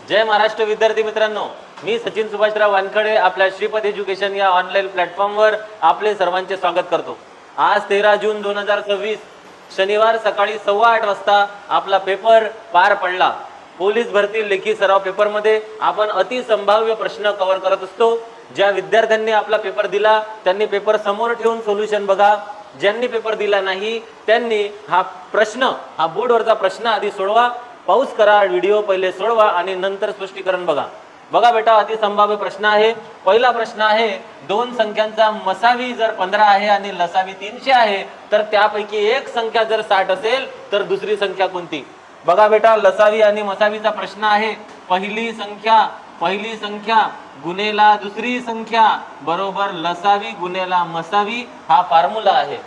जय महाराष्ट्र विद्यार्थी मित्रांनो, मी सचिन सुभाषराव वानखडे आपल्या श्रीपद एज्युकेशन या ऑनलाईन प्लॅटफॉर्मवर आपले सर्वांचे स्वागत करतो। आज 13 जून 2026 शनिवार सकाळी 8:15 वाजता आपला पेपर पार पडला। पोलीस भरती लेखी सराव पेपरमध्ये आपण अतिसंभाव्य प्रश्न कव्हर करत असतो। ज्या विद्यार्थ्यांनी आपला पेपर दिला त्यांनी पेपर समोर ठेवून सोल्युशन बघा, ज्यांनी पेपर दिला नाही त्यांनी हा बोर्डवरचा प्रश्न आधी सोडवा, पाऊस करा, व्हिडिओ पहिले सोडवा आणि नंतर स्पष्टीकरण बघा। बघा बेटा, अतिसंभाव्य प्रश्न आहे। पहिला प्रश्न आहे, दोन संख्यांचा मसावी जर 15 आहे आणि लसावी 300 आहे तर त्यापैकी एक संख्या जर 60 असेल तर दुसरी संख्या कोणती? बघा बेटा, लसावी आणि मसावीचा प्रश्न आहे। पहिली संख्या गुणेला दुसरी संख्या बरोबर लसावी गुणेला मसावी हा फॉर्म्युला आहे।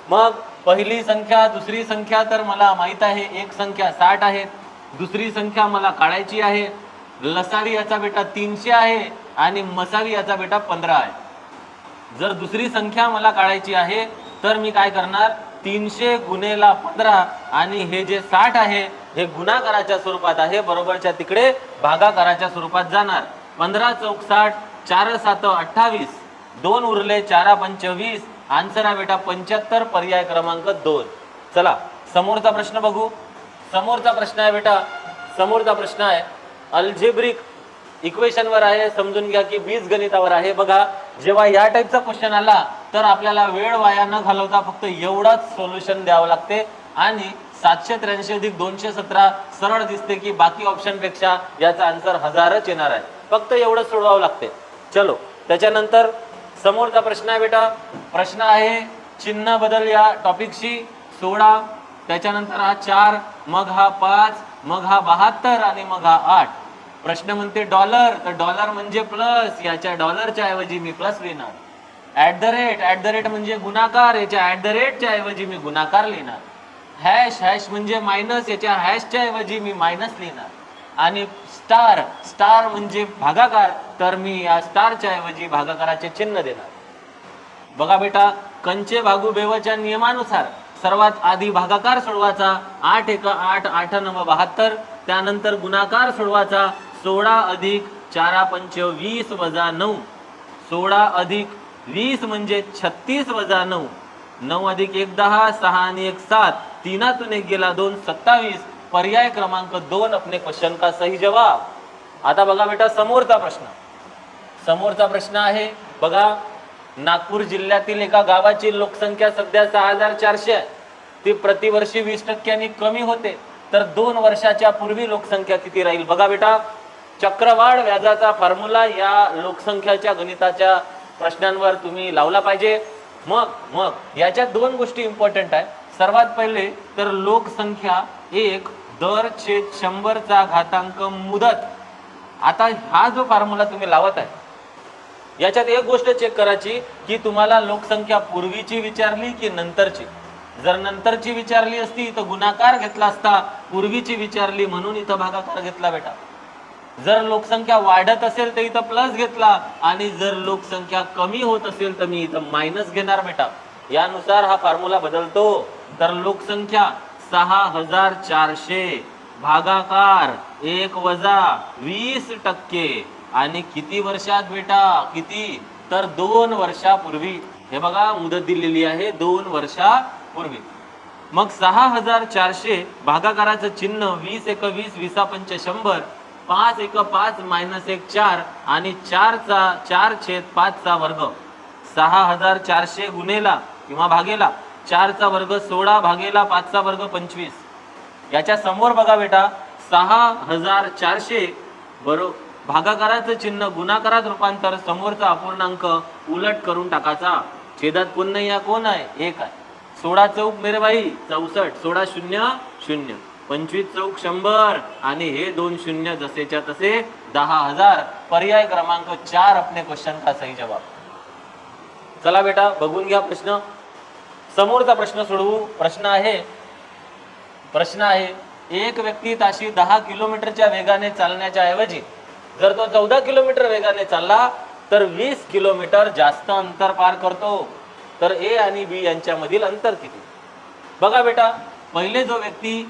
मग पहिली संख्या दुसरी संख्या तर मला माहित आहे, एक संख्या 60 आहे, दुसरी संख्या मला काढायची आहे। लसावी याचा बेटा 300 आहे आणि मसावी याचा बेटा 15 आहे। जर दुसरी संख्या मला काढायची आहे तर मी काय करणार, 300 गुणेला 15 आणि हे जे 60 आहे हे गुणाकाराच्या स्वरूपात आहे, बरोबरच्या तिकडे भागाकाराच्या स्वरूपात जाणार। 15 चौक 60, 4 7 28, 2 उरले 4 पंच 20, आन्सर आहे बेटा 75, पर्याय क्रमांक 2। चला समोरचा प्रश्न बघू। समोरचा प्रश्न आहे बेटा, समोरचा प्रश्न आहे अल्जेब्रिक इक्वेशन वर आहे, समजून घ्या की बीजगणितावर आहे। बघा, जेव्हा या टाइपचा क्वेश्चन आला तर आपल्याला वेळ वाया न घालवता फक्त एवढाच सोल्युशन द्यावं लागते आणि 783 अधिक 217 सरळ दिसते की बाकी ऑप्शन पेक्षा याचा आन्सर 1000च येणार आहे, फक्त एवढंच सोडवावं लागते। चलो त्याच्यानंतर समोरचा प्रश्न आहे बेटा, प्रश्न आहे चिन्ह बदल या टॉपिकशी 16, त्याच्यानंतर हा 4, मग हा 5, मग हा 72 आणि मग हा 8। प्रश्न म्हणते डॉलर, तर डॉलर म्हणजे प्लस, याच्या डॉलरच्या ऐवजी मी प्लस लिहिणार। ऍट द रेट म्हणजे गुणाकार, याच्या ऍट द रेटच्या ऐवजी मी गुणाकार लिहिणार। हॅश म्हणजे मायनस, याच्या हॅशच्या ऐवजी मी मायनस लिहिणार। आणि स्टार म्हणजे भागाकार, तर मी या स्टारच्या ऐवजी भागाकाराचे चिन्ह देणार। बघा बेटा, कंचे भागू बेवच्या नियमानुसार सर्वात आधी भागाकार सोडवायचा, 8 1 8, 8 9 72, त्यानंतर गुणाकार सोडवायचा 16 अधिक 4 पंच 20 वजा 9, 16 अधिक 20 म्हणजे 36 वजा 9, 9 अधिक 1 10, 6 आणि 1 7, तीनातून एक गेला 2 27, पर्याय क्रमांक 2 अपने क्वेश्चन का सही जवाब। आता बघा बेटा, समोरचा प्रश्न आहे। बघा, नागपूर जिल्ह्यातील एका गावाची लोकसंख्या सध्या 6400 आहे, ती प्रतिवर्षी 20% कमी होते, तर 2 वर्षाच्या पूर्वी लोकसंख्या किती राहील? बघा बेटा, चक्रवाढ व्याजाचा फॉर्म्युला या लोकसंख्याच्या गणिताच्या प्रश्नांवर तुम्ही लावला पाहिजे। मग याच्यात 2 गोष्टी इम्पॉर्टंट आहे। सर्वात पहिले तर लोकसंख्या 1 दर छेद 100 चा घातांक मुदत। आता हा जो फॉर्म्युला तुम्ही लावत आहे याच्यात एक गोष्ट चेक करायची की तुम्हाला लोकसंख्या पूर्वीची विचारली की नंतरची। जर नंतरची विचारली असती तर गुणाकार घेतला असता, पूर्वीची विचारली म्हणून इथं भागाकार घेतला बेटा। जर लोकसंख्या वाढत असेल तर इथं प्लस घेतला आणि जर लोकसंख्या कमी होत असेल तर मी इथं मायनस घेणार बेटा। यानुसार हा फॉर्म्युला बदलतो। तर लोकसंख्या 6400 भागाकार 1 वजा 20% आणि किती वर्षात बेटा? किती? तर 2 वर्षापूर्वी। हे बघा, मुदत दिलेली आहे 2 वर्षापूर्वी। मग 6400 भागाकाराचं चिन्ह 20 1 20, 20 पंच 100, 5 1 5 मायनस 1 4 आणि 4/5 चा वर्ग। 6400 गुणेला किंवा भागेला 4 चा वर्ग 16 भागेला 5 चा वर्ग 25। याच्या समोर बघा बेटा, 6400 बरोबर भागाकाराचं चिन्ह गुणाकारात रूपांतर, समोरचा अपूर्णांक उलट करून टाकायचा। छेदात पुन्हा या कोण आहे? 1 आहे। 16 चौक मेरे भाई 64, 16 0 0, 25 चौक 100 आणि हे 2 शून्य जसेच्या तसे 10,000, पर्याय क्रमांक 4 अपने क्वेश्चन का सही जवाब। चला बेटा, बघून घ्या प्रश्न। समोरचा प्रश्न सोडवू। प्रश्न आहे एक व्यक्ती ताशी 10 किलोमीटरच्या वेगाने चालण्याच्या ऐवजी जर तो 14 किलोमीटर वेगाने चालला तर 20 किलोमीटर जास्त अंतर पार करतो, तर ए आणि बी यांच्यामधील अंतर किती? बघा बेटा, पहिले जो व्यक्ती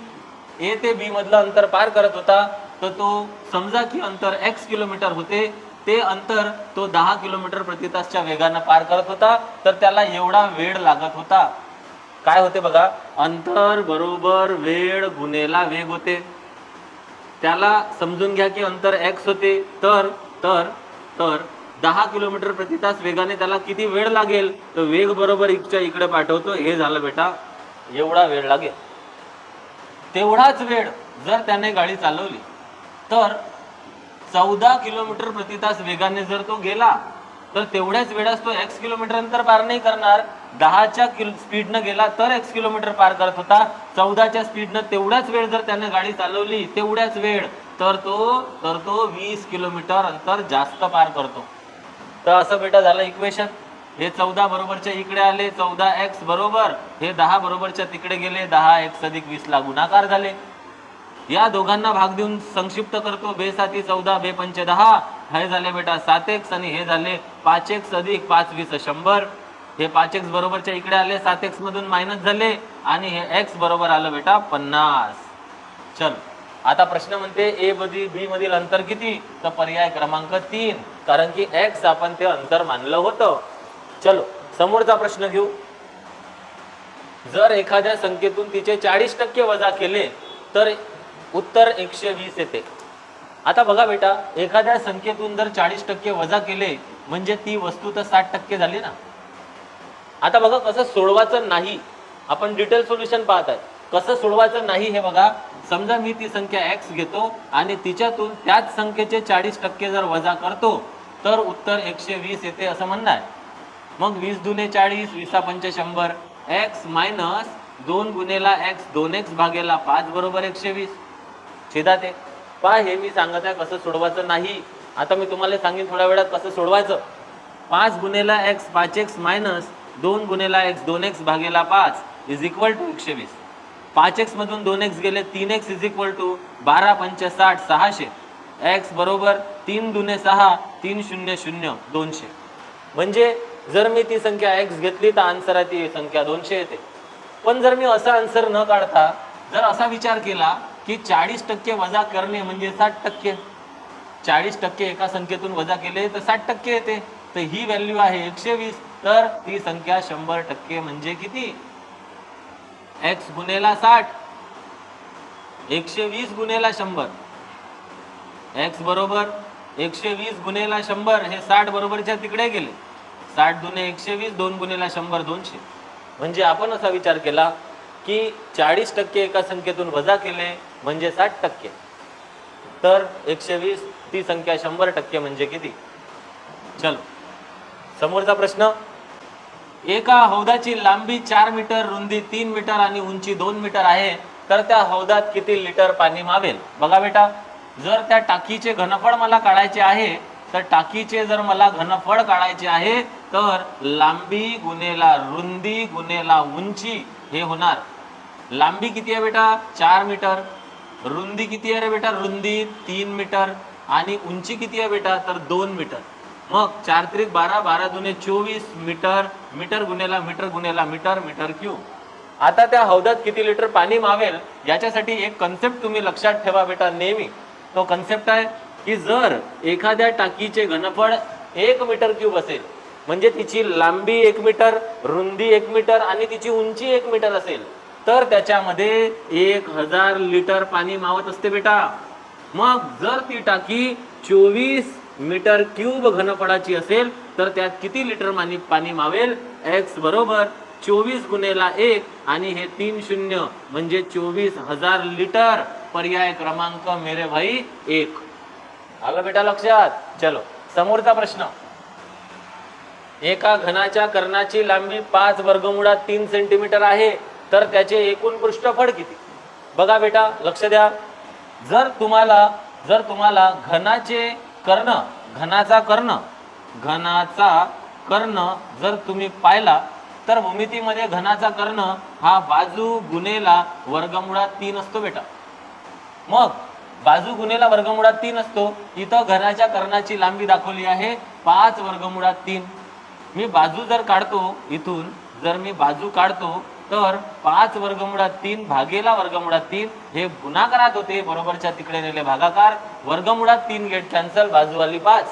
ए ते बी मधलं अंतर पार करत होता तर तो समजा की अंतर x किलोमीटर होते, ते अंतर तो 10 किलोमीटर प्रति तासच्या वेगाने पार करत होता, तर त्याला एवढा वेळ लागत होता. काय होते बघा, अंतर बरोबर वेळ गुणेला वेग होते. त्याला समजून घ्या की अंतर x होते, तर तर तर 10 किलोमीटर प्रति तास वेगाने त्याला किती वेळ लागेल, तर वेग बरोबर इकडच्या इकडे पाठवतो, हे झालं बेटा एवढा वेळ लागेल. तेवढाच वेळ जर त्याने गाडी चालवली तर 14 किलोमीटर प्रति तास वेगाने जर तो गेला, तर तेवढ्याच वेळात तो x किलोमीटर अंतर पार नाही करणार. 10च्या स्पीडनं गेला तर x किलोमीटर पार करत होता. 14च्या स्पीडनं तेवढाच वेळ जर त्याने गाडी चालवली, तेवढ्याच वेळ, तर तो 20 किलोमीटर अंतर जास्त पार करतो. तर असं बेटा झालं इक्वेशन. हे 14 बरोबरच्या इकडे आले, 14x बरोबर हे 10 बरोबरच्या तिकडे गेले, 10x अधिक 20 ला गुणाकार झाले. या दोघांना भाग देऊन संक्षिप्त करतो, बे 7 14 बे 5 10, हे झाले बेटा 7x आणि हे झाले 5x अधिक 5 20 100. हे 5x बरोबरच्या इकडे आले, 7x मधून मायनस झाले आणि हे x बरोबर आलं बेटा 50. चल आता प्रश्न म्हणते ए मधील बी मधील अंतर किती, तर पर्याय क्रमांक 3, कारण की x आपण ते अंतर मानलं होतं. चलो समोरचा प्रश्न घेऊ. जर एखाद्या संख्येतून तिचे 40% वजा केले तर उत्तर 120 येते. आता बघा बेटा, एखाद्या संख्येतून जर 40% वजा केले म्हणजे ती वस्तू तर 60% झाली ना. आता बघा कसं सोडवायचं नाही, आपण डिटेल सोल्युशन पाहत आहे. कसं सोडवायचं नाही हे बघा. समजा मी ती संख्या x घेतो आणि तिच्यातून त्याच संख्येचे 40% जर वजा करतो तर उत्तर 120 येते असं म्हणणं आहे. मग 20 दुने 40, 20 5 100, x मायनस 2 गुणेला x 2x भागेला 5 बरोबर 120. छेदात आहे. पहा हे मी सांगत आहे कसं सोडवायचं नाही. आता मी तुम्हाला सांगेन थोड्या वेळात कसं सोडवायचं. 5 गुणेला x 5x minus 2 गुणेला x 2x भागेला 5 इज इक्वल टू 120. 5x मधून 2x गेले, 3x is equal to 12 5 60 600. x बरोबर 3 दुने 6 3 0 0 200. म्हणजे जर मी ती संख्या x घेतली तर आन्सर आहे ती संख्या 200 येते. पण जर मी असा आन्सर न काढता जर असा विचार केला की 40% वजा करणे म्हणजे 60%, 40% एका संख्येतून वजा केले तर 60% येते. तर ही व्हॅल्यू आहे 120, तर ती संख्या 100% म्हणजे किती, x गुणेला 60, 120 गुणेला 100. x बरोबर 120 गुणेला 100, हे 60 बरोबरच्या तिकडे गेले, 60 दुने 120, 2 गुणेला 100 200. म्हणजे आपण असा विचार केला की 40% एका संख्येतून वजा केले म्हणजे 60%, तर 120 ती संख्या 100% म्हणजे किती. चलो समोरचा प्रश्न. एका हौदाची लांबी 4 मीटर, रुंदी 3 मीटर आणि उंची 2 मीटर आहे, तर त्या हौदात किती लिटर पाणी मावेल. बघा बेटा, जर त्या टाकीचे घनफळ मला काढायचे आहे, तर टाकीचे जर मला घनफळ काढायचे आहे तर लांबी गुणेला रुंदी गुणेला उंची हे होणार. लांबी किती आहे बेटा 4 मीटर, रुंदी किती आहे रे बेटा, रुंदी 3 मीटर आणि उंची किती आहे बेटा तर 2 मीटर. मग 4 त्रिक 12, 12 दुने 24 मीटर, मीटर गुणेला मीटर गुणेला मीटर, मीटर क्यूब. आता त्या हौदात किती लिटर पाणी मावेल याच्यासाठी एक कन्सेप्ट तुम्ही लक्षात ठेवा बेटा नेहमी. तो कन्सेप्ट आहे की जर एखाद्या टाकीचे घनफळ 1 मीटर क्यूब असेल म्हणजे तिची लांबी 1 मीटर, रुंदी 1 मीटर आणि तिची उंची 1 मीटर असेल, तर त्याच्यामध्ये 1000 लिटर पाणी मावत असते बेटा. मग जर ती टाकी 24 मीटर क्यूब घनफळाची असेल तर त्यात किती लिटर पाणी मावेल. x बरोबर 24 गुणेला 1 आणि हे 3 शून्य म्हणजे 24,000 लिटर. पर्याय क्रमांक मेरे भाई 1. आलं बेटा लक्षात. चलो समोरचा प्रश्न. एका घनाच्या कर्णाची लांबी 5 वर्गमुळात 3 सेंटीमीटर आहे, तर त्याचे एकूण पृष्ठफळ किती. बघा बेटा लक्ष द्या. जर तुम्हाला घनाचे कर्ण, घनाचा कर्ण जर तुम्ही पाहिला तर भूमितीमध्ये घनाचा कर्ण हा बाजू गुणेला वर्गमुळात 3 असतो बेटा. मग बाजू गुणेला वर्गमुळात 3 असतो. इथं घनाच्या कर्णाची लांबी दाखवली आहे 5 वर्गमुळात 3. मी बाजू जर काढतो, इथून जर मी बाजू काढतो तर 5 वर्गमुळात 3 भागेला वर्गमुळात 3 हे गुणाकारात होते, बरोबरच्या तिकडे नेले भागाकार, वर्गमुळात 3 गेट कॅन्सल, बाजू आली 5.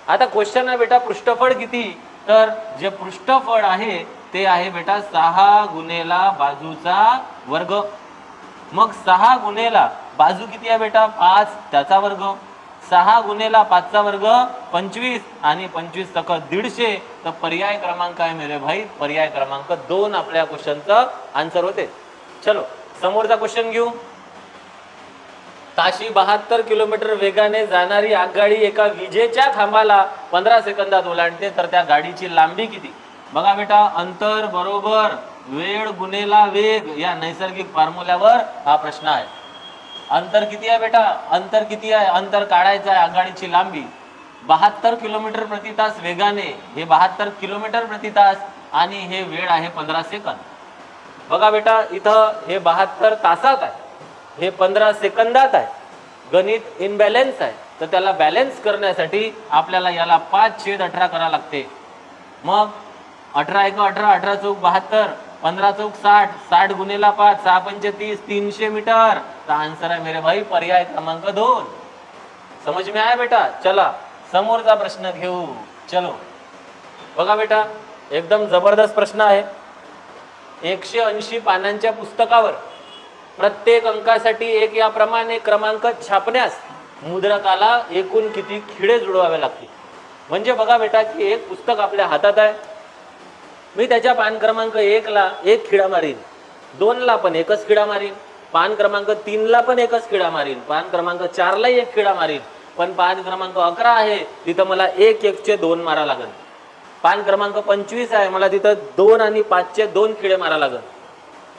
आता क्वेश्चन आहे बेटा पृष्ठफळ किती, तर जे पृष्ठफळ आहे ते आहे बेटा 6 गुणेला बाजूचा वर्ग. मग 6 गुणेला बाजू किती आहे बेटा 5 त्याचा वर्ग, 6 गुणेला 5 चा वर्ग 25 आणि 25 सकट 150. तर पर्याय क्रमांक आहे मेरे भाई, पर्याय क्रमांक 2 आपल्या क्वेश्चनचं आन्सर होते. चलो समोरचा क्वेश्चन घेऊ. ताशी 72 किलोमीटर वेगाने जाणारी आगगाडी एका विजेच्या खांबाला 15 सेकंदात ओलांडते, तर त्या गाडीची लांबी किती. बघा बेटा अंतर बरोबर वेळ गुणेला वेग या नैसर्गिक फॉर्म्युल्यावर हा प्रश्न आहे. अंतर किती आहे बेटा, अंतर किती आहे, अंतर काढायचं आहे. आगगाडीची लांबी 72 किलोमीटर प्रति तास वेगाने, हे 72 किलोमीटर प्रति तास आणि हे वेळ आहे 15 सेकंद. बघा बेटा इथं हे 72 तासात आहे, हे 15 सेकंदात आहे. गणित इनबॅलेन्स आहे, तर त्याला बॅलेन्स करण्यासाठी आपल्याला याला 5/18 करावं लागते. मग 18 × 18, 18 चौक 72, 15 चौक 60, 60 गुणेला 5, 6 पंचे 30, 300 मीटर. तर आंसर आहे मेरे भाई पर्याय क्रमांक 2. समझ में आया बेटा. चला समोरचा प्रश्न घेऊ. चलो बघा बेटा एकदम जबरदस्त प्रश्न आहे. 180 पानांच्या पुस्तकावर प्रत्येक अंकासाठी 1 याप्रमाणे क्रमांक छापण्यास मुद्रकाला एकूण किती खिळे जुळवावे लागतील. म्हणजे बघा बेटा की एक पुस्तक आपल्या हातात आहे, मी त्याच्या पान क्रमांक 1 ला 1 खिळा मारीन, 2 ला पण एकच खिळा मारीन, पान क्रमांक 3 ला पण एकच खिळा मारीन, पान क्रमांक 4 ला 1 खिळा मारीन, पण पान क्रमांक 11 आहे तिथं मला 1 1 चे 2 मारा लागेल. पान क्रमांक 25 आहे मला तिथं 2 आणि 5 चे 2 खिळे मारा लागेल.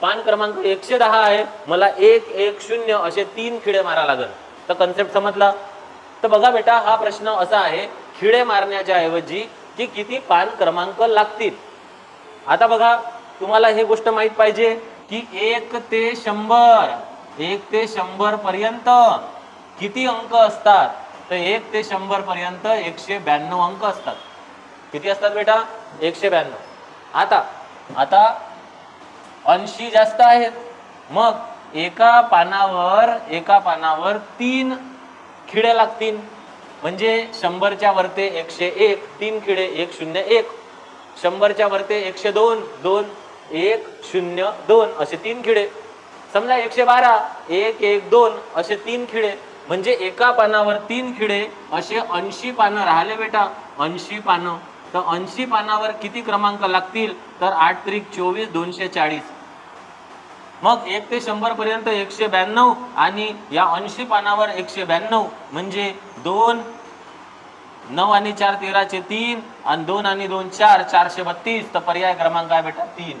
पान क्रमांक 110 आहे मला 1 1 0 असे 3 खिळे मारा लागेल. तर कन्सेप्ट समजला. तर बघा बेटा हा प्रश्न असा आहे खिळे मारण्याच्या ऐवजी की किती पान क्रमांक लागतील. आता बघा तुम्हाला हे गोष्ट माहित पाहिजे की 1 ते 100 पर्यंत किती अंक असतात. तर 1 ते 100 पर्यंत 192 अंक असतात. किती असतात बेटा 192. आता 80 जास्त आहेत, मग एका पानावर 3 खिळे लागतील. म्हणजे 100च्या वरते 101 3 खिळे 101, 100च्या वरते 102 2 1 0 2 असे 3 खिळे. समजा 112 1 1 2 असे 3 खिळे. म्हणजे एका पानावर 3 खिळे असे 80 पानं राहिले बेटा. 80 पानं. तर 80 पानावर किती क्रमांक लागतील. तर 8 त्रिक 24 240. मग 1 ते 100 पर्यंत 192 आणि या 80 पानावर 192 म्हणजे 2 9 आणि 4 13 चे 3 आणि 2 आणि 2 4 432. तर पर्याय क्रमांक आहे बेटा 3.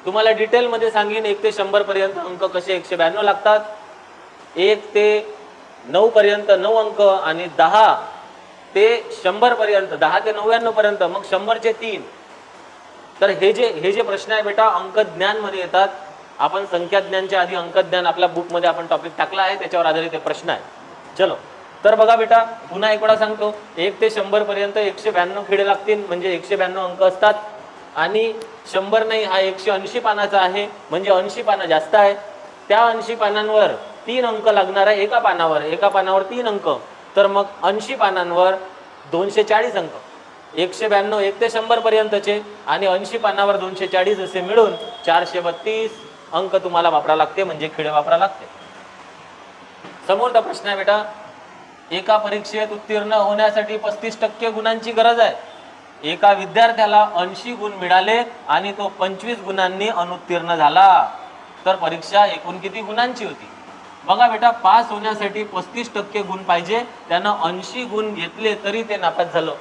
तुम्हाला डिटेल मध्ये सांगेन 1 ते 100 पर्यंत अंक कसे 192 लागतात. 1 ते 9 पर्यंत 9 अंक आणि 10 ते 100 पर्यंत 10 ते 99 पर्यंत मग 100 चे 3. तर हे जे प्रश्न आहे बेटा अंक ज्ञान मध्ये येतात. आपण संख्या ज्ञानच्या आधी अंक ज्ञान आपल्या बुक मध्ये आपण टॉपिक टाकला आहे, त्याच्यावर आधारित हे प्रश्न आहे. चलो तर बघा बेटा पुन्हा एक वेळा सांगतो 1 ते 100 पर्यंत 192 खिळे लागतील म्हणजे 192 अंक असतात. आणि 100 नाही हा 180 पानाचा आहे म्हणजे 80 पानं जास्त आहे. त्या 80 पानांवर 3 अंक लागणार आहे एका पानावर 3 अंक. तर मग 80 पानांवर 240 अंक. 192 1 ते 100 पर्यंतचे आणि 80 पानावर 240 असे मिळून 432 अंक तुम्हाला वापरा लागते म्हणजे खिळे वापरा लागते. समोरचा प्रश्न आहे बेटा एका परीक्षेत उत्तीर्ण होण्यासाठी 35% गुणांची गरज आहे. एका विद्यार्थ्याला 80 गुण मिळाले आणि तो 25 गुणांनी अनुत्तीर्ण झाला. तर परीक्षा एकूण किती गुणांची होती. बघा बेटा पास होण्यासाठी 35% गुण पाहिजे. त्यानं 80 गुण घेतले तरी ते नापास झालं.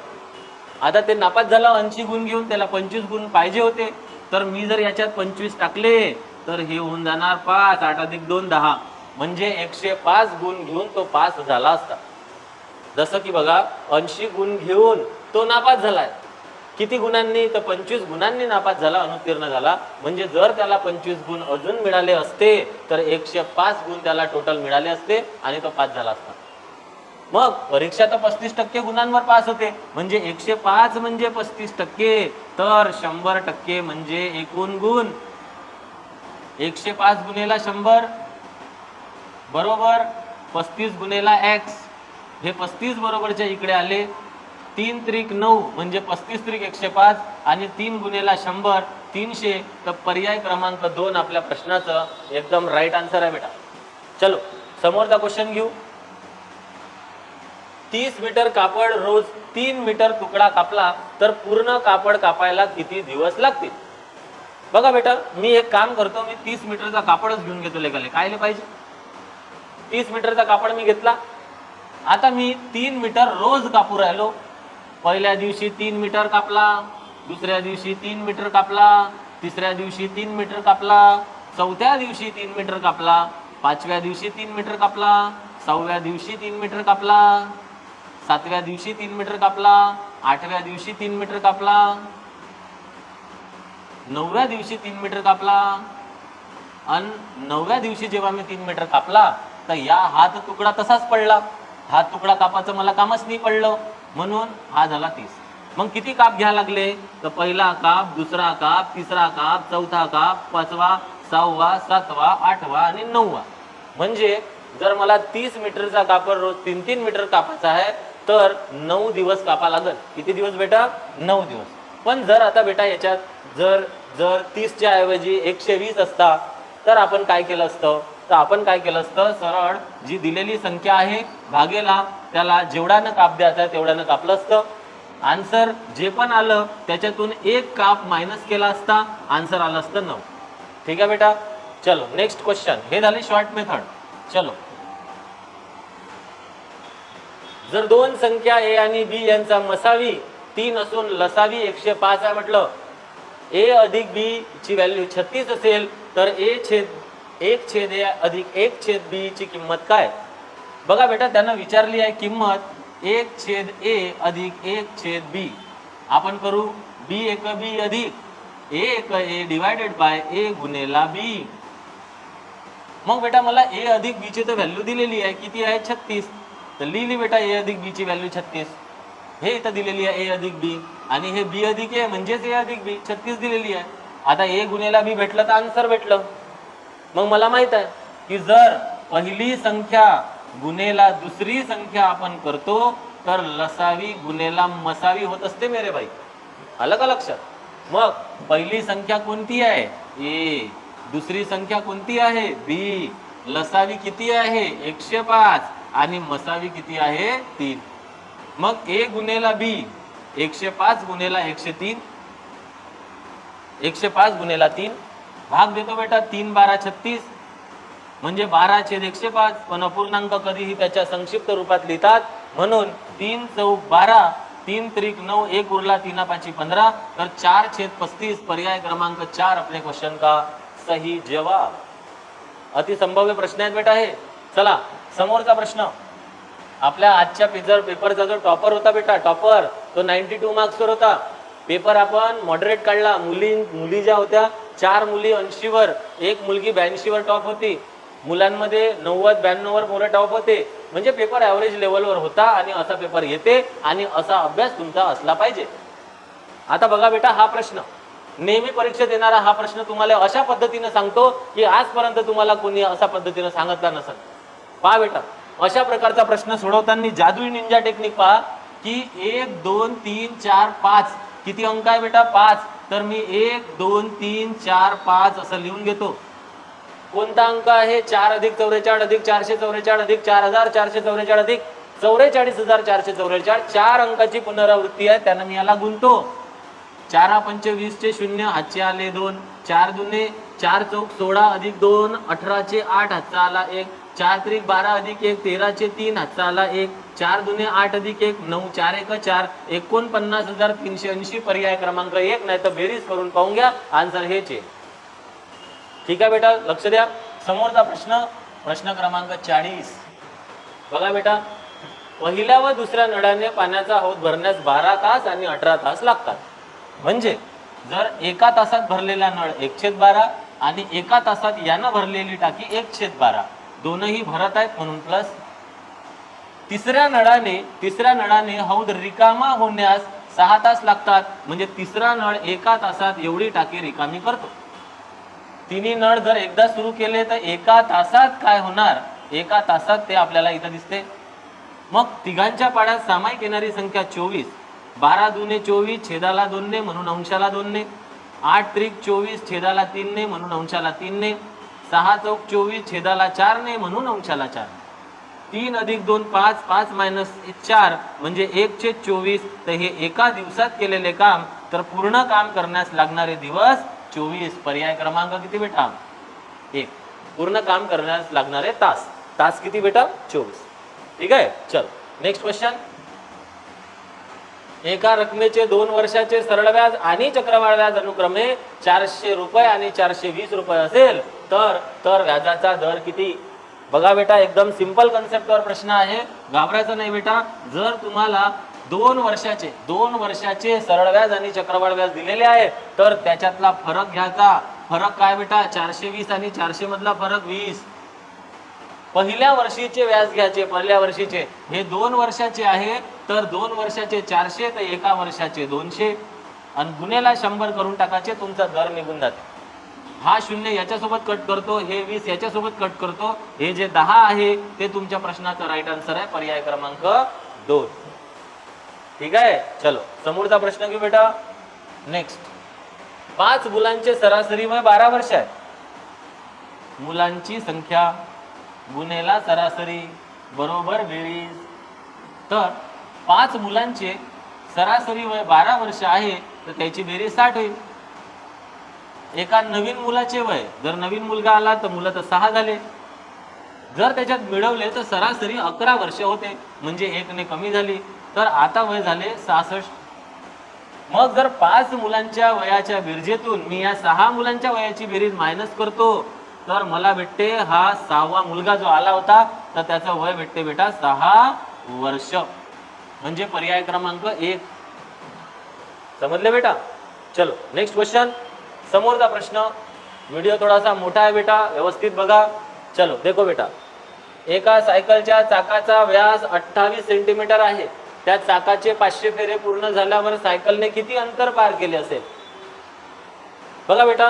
आता ते नापास झालं 80 गुण घेऊन, त्याला 25 गुण पाहिजे होते. तर मी जर याच्यात 25 टाकले तर हे होऊन जाणार 5 8 अधिक 2 10 म्हणजे 105 गुण घेऊन तो पास झाला असता. जसं की बघा 80 गुण घेऊन तो नापास झालाय. किती गुणांनी तर 25 गुणांनी नापास झाला, अनुत्तीर्ण झाला. म्हणजे जर त्याला 25 गुण अजून मिळाले असते तर 105 गुण त्याला टोटल मिळाले असते आणि तो पास झाला असता. मग परीक्षा तर 35% गुणांवर पास होते म्हणजे 105 म्हणजे 35% तर 100% म्हणजे एकूण गुण 105 गुणेला 100 बरोबर 35 गुणेला x, हे 35 बरोबरच्या इकडे आले, 3 त्रिक 9 म्हणजे 35 त्रिक 105 आणि 3 गुणेला 100 300, तर पर्याय क्रमांक 2 आपल्या प्रश्नाचं एकदम राईट आन्सर आहे बेटा. चलो समोरचा क्वेश्चन घेऊ. 30 मीटर कापड रोज 3 मीटर तुकडा कापला तर पूर्ण कापड कापायला किती दिवस लागतील? बघा बेटा, मी एक काम करतो, मी 30 मीटरचा कापडच घेऊन घेतो लेखाले, काय पाहिजे. 30 मीटरचा कापड मी घेतला. आता मी 3 मीटर रोज कापू राहिलो. पहिल्या दिवशी 3 मीटर कापला, दुसऱ्या दिवशी 3 मीटर कापला, तिसऱ्या दिवशी 3 मीटर कापला, चौथ्या दिवशी 3 मीटर कापला, पाचव्या दिवशी 3 मीटर कापला, सहाव्या दिवशी 3 मीटर कापला, सातव्या दिवशी 3 मीटर कापला, आठव्या दिवशी 3 मीटर कापला, नवव्या दिवशी 3 मीटर कापला. आणि 9व्या दिवशी जेव्हा मी 3 मीटर कापला तर या हात तुकडा तसाच पडला. हात तुकडा कापाचं मला कामच नाही पडलं, म्हणून हा झाला 30. मग किती काप घ्या लागले? तर पहिला काप, दुसरा काप, तिसरा काप, चौथा काप, पाचवा, सहावा, सातवा, आठवा आणि 9वा. म्हणजे जर मला 30 मीटरचा कापड रोज 3-3 मीटर कापायचा आहे तर 9 दिवस कापा लागल. किती दिवस बेटा? 9 दिवस. पण जर आता बेटा याच्यात जर 30च्या ऐवजी 120 असता तर आपण काय केलं असतं? तर आपण काय केलं असतं, सरळ जी दिलेली संख्या आहे भागेला त्याला जेवढ्यानं काप द्यायचा तेवढ्यानं कापलं असतं. आन्सर जे पण आलं त्याच्यातून एक काप मायनस केला असता, आन्सर आलं असतं 9. ठीक आहे बेटा. चलो नेक्स्ट क्वेश्चन. हे झाले शॉर्ट मेथड. चलो, जर दोन संख्या ए आणि बी यांचा मसावी 3 असून लसावी 105 आहे म्हटलं, ए अधिक बी ची व्हॅल्यू 36 असेल तर 1/a अधिक 1/b ची किंमत काय? बघा बेटा, त्यांना विचारली आहे किंमत 1/a अधिक 1/b. आपण करू b1b अधिक a1a divided by a गुणेला b. मग बेटा मला a अधिक b ची तर व्हॅल्यू दिलेली आहे, किती आहे? 36. तर लिहिली बेटा a अधिक b ची व्हॅल्यू 36. हे इथं दिलेली आहे a अधिक b आणि हे b अधिक a म्हणजेच a अधिक b 36 दिलेली आहे. आता a गुणेला b भेटलं तर आन्सर भेटलं. मग मला माहित आहे की जर पहिली संख्या गुणेला दुसरी संख्या आपण करतो तर लसावी गुणेला मसावी होत असते मेरे भाई. आलं का लक्षात? मग पहिली संख्या कोणती आहे? a. दुसरी संख्या कोणती आहे? b. लसावी किती आहे? 105 आणि मसावी किती आहे? 3. मग a गुणेला b 105 गुणेला 103, 105 गुणेला 3 भाग देतो बेटा. 3 12 36 म्हणजे 12/105. पण अपूर्णांक कधीही त्याच्या संक्षिप्त रूपात लिहितात, म्हणून 3 चौक 12, 3 त्रिक 9, 1 उरला 3 5 15, तर 4/35 पर्याय क्रमांक 4 अपने क्वेश्चन का सही जवाब. अतिसंभाव्य प्रश्न आहेत बेटा हे. चला समोरचा प्रश्न. आपल्या आजच्या पेपरचा जो टॉपर होता बेटा, टॉपर, तो 92 मार्क्सवर होता. पेपर आपण मॉडरेट काढला. मुली ज्या होत्या 4 मुली 80 वर, 1 मुलगी 82 वर टॉप होती. मुलांमध्ये 90-92 वर मुलं टॉप होते. म्हणजे पेपर ॲव्हरेज लेवलवर होता आणि असा पेपर येते आणि असा अभ्यास तुमचा असला पाहिजे. आता बघा बेटा, हा प्रश्न नेहमी परीक्षेत येणारा हा प्रश्न तुम्हाला अशा पद्धतीने सांगतो की आजपर्यंत तुम्हाला कोणी अशा पद्धतीने सांगितला नसेल. पहा बेटा, अशा प्रकारचा प्रश्न सोडवताना जादुई निंजा टेक्निक पहा की 1 2 3 4 5 किती अंक आहे बेटा? 5. तर मी 1 2 3 4 5 असं लिहून घेतो. कोणता अंक आहे? 4 अधिक 44 अधिक 444 अधिक 4444 अधिक 44444. 4 अंकाची पुनरावृत्ती आहे, त्यानं मी याला गुणतो. 4 5 20 चे 0 हातचे आले 2, 4 दुने 4 चौक 16 अधिक 2 18 चे 8 हातचा आला 1, 4 त्रिक 12 अधिक 1 13 चे 3 हातचा आला 1, 4 दुने 8 अधिक 1 9 4 1 4 49,380 पर्याय क्रमांक 1. नाही तर बेरीज करून पाहून घ्या, आन्सर हेच आहे. ठीक आहे बेटा, लक्ष द्या. समोरचा प्रश्न, प्रश्न क्रमांक 40. बघा बेटा, पहिल्या व दुसऱ्या नळाने पाण्याचा हौद भरण्यास 12 तास आणि 18 तास लागतात. म्हणजे जर एका तासात भरलेला नळ 1/12 आणि एका तासात यानं भरलेली टाकी 1/12, दोनही भरत आहेत म्हणून प्लस. तिसऱ्या नळाने हौद रिकामा होण्यास 6 तास लागतात. म्हणजे तिसरा नळ एका तासात एवढी टाकी रिकामी करतो. तिन्ही नळ जर एकदा सुरू केले तर एका तासात काय होणार, एका तासात ते आपल्याला इथं दिसते. मग तिघांच्या पाड्यात सामायिक येणारी संख्या 24. 12 दुने 24 छेदाला 2 ने म्हणून अंशाला 2 ने. 8 त्रिक 24 छेदाला 3 ने म्हणून अंशाला 3 ने. 6 चौक 24 छेदाला 4 ने म्हणून अंशाला 4. 3 अधिक 2 5, 5 मायनस 4 म्हणजे 1/24. तर हे एका दिवसात केलेले काम, तर पूर्ण काम करण्यास लागणारे दिवस 24. पर्याय क्रमांक किती बेटा? 1. पूर्ण काम करण्यास लागणारे तास, तास किती बेटा? 24. ठीक आहे. चल नेक्स्ट क्वेश्चन. एका रकमेचे 2 वर्षाचे सरळ व्याज आणि चक्रवाढ व्याज अनुक्रमे 400 रुपये आणि 420 रुपये असेल तर व्याजाचा दर किती? बघा बेटा, एकदम सिंपल कन्सेप्टवर प्रश्न आहे, घाबरायचं नाही बेटा. जर तुम्हाला 2 वर्षाचे सरळ व्याज आणि चक्रवाढ व्याज दिलेले आहे तर त्याच्यातला फरक घ्यायचा. फरक काय बेटा? 420 आणि 400 मधला फरक 20. पहिल्या वर्षीचे व्याज घ्यायचे, पहिल्या वर्षीचे. हे 2 वर्षाचे आहे तर 2 वर्षाचे 400 तर एका वर्षाचे 200 आणि गुन्हेला 100 करून टाकायचे, तुमचा दर निघून जाते. हा 0 याच्यासोबत कट करतो, हे 20 याच्यासोबत कट करतो, हे जे 10 आहे ते तुमच्या प्रश्नाचा राईट आन्सर आहे, पर्याय क्रमांक 2. ठीक आहे. चलो समोरचा प्रश्न घेऊ बेटा. नेक्स्ट. 5 मुलांचे सरासरी वय 12 वर्ष आहे. मुलांची संख्या गुन्हेला सरासरी बरोबर बेरीज. तर 5 मुलांचे सरासरी वय 12 वर्ष आहे तर त्याची बेरीज 60 होईल. एका नवीन मुलाचे वय, जर नवीन मुलगा आला तर मुलं तर 6 झाले. जर त्याच्यात मिळवले तर सरासरी 11 वर्ष होते, म्हणजे 1 ने कमी झाली, तर आता वय झाले 66. मग जर 5 मुलांच्या वयाच्या बेरजेतून मी या 6 मुलांच्या वयाची बेरीज मायनस करतो तर मला भेटते हा 6वा मुलगा जो आला होता तर त्याचं वय भेटते बेटा 6 वर्ष, म्हणजे पर्याय क्रमांक 1. समजले बेटा? चलो नेक्स्ट क्वेश्चन. समोरचा प्रश्न, व्हिडिओ थोडासा मोठा आहे बेटा, व्यवस्थित बघा. चलो देखो बेटा. एका सायकलच्या चाकाचा व्यास 28 सेंटीमीटर आहे. त्या चाकाचे 500 फेरे पूर्ण झाल्यावर सायकलने किती अंतर पार केले असेल? बघा बेटा,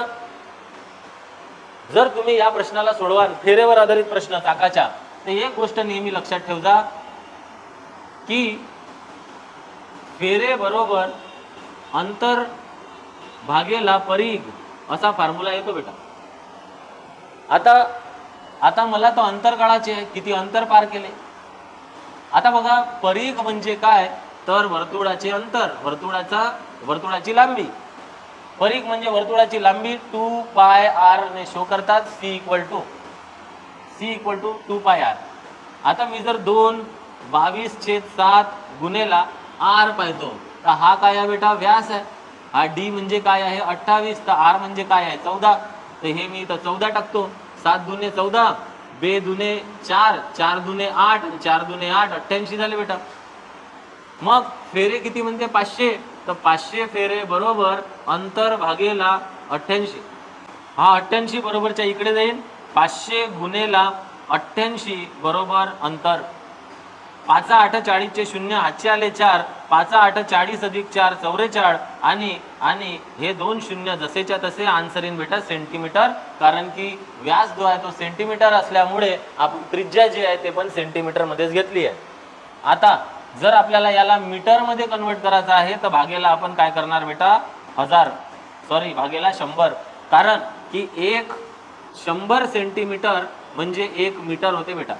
जर तुम्ही या प्रश्नाला सोडवाल, फेरेवर आधारित प्रश्न चाकाच्या, तर एक गोष्ट नेहमी लक्षात ठेवा की फेरे बरोबर अंतर भागेला परिघ असा फॉर्म्युला येतो बेटा. आता मला तो अंतर काढायचे आहे, किती अंतर पार केले. आता बघा, परिघ म्हणजे काय, तर वर्तुळाचे अंतर, वर्तुळाची लांबी. परिघ म्हणजे वर्तुळाची लांबी 2 पाय r ने शो करतात. c इक्वल टू 2 पाय r. आता मी जर 2/22/7 गुणेला r पाहतो तर हा काय आहे बेटा? व्यास आहे. हा d म्हणजे काय आहे? 28. तर r म्हणजे काय आहे? 14. तर हे मी इथं 14 टाकतो. 7 दुने 14, 2 दुने 4, 4 दुने 8 आणि 4 दुने 8, 88 झाले बेटा. मग फेरे किती म्हणते? 500. तर 500 फेरे बरोबर अंतर भागेला 88. हा 88 बरोबरच्या इकडे जाईल. 500 गुणेला 88 बरोबर अंतर. 5 8 40 0, हातचे आले 4. 5 8 40 अधिक 4 44. आणि हे 2 शून्य जसेच्या तसे आन्सर इन बेटा सेंटीमीटर, कारण की व्यास जो आहे तो सेंटीमीटर असल्यामुळे आपण त्रिज्या जी आहे ते पण सेंटीमीटर मध्येच घेतली आहे. आता जर आपल्याला याला मीटर मध्ये कन्वर्ट करायचं आहे तर भागेला आपण काय करणार बेटा? भागेला 100, कारण की 100 सेंटीमीटर म्हणजे 1 मीटर होते बेटा.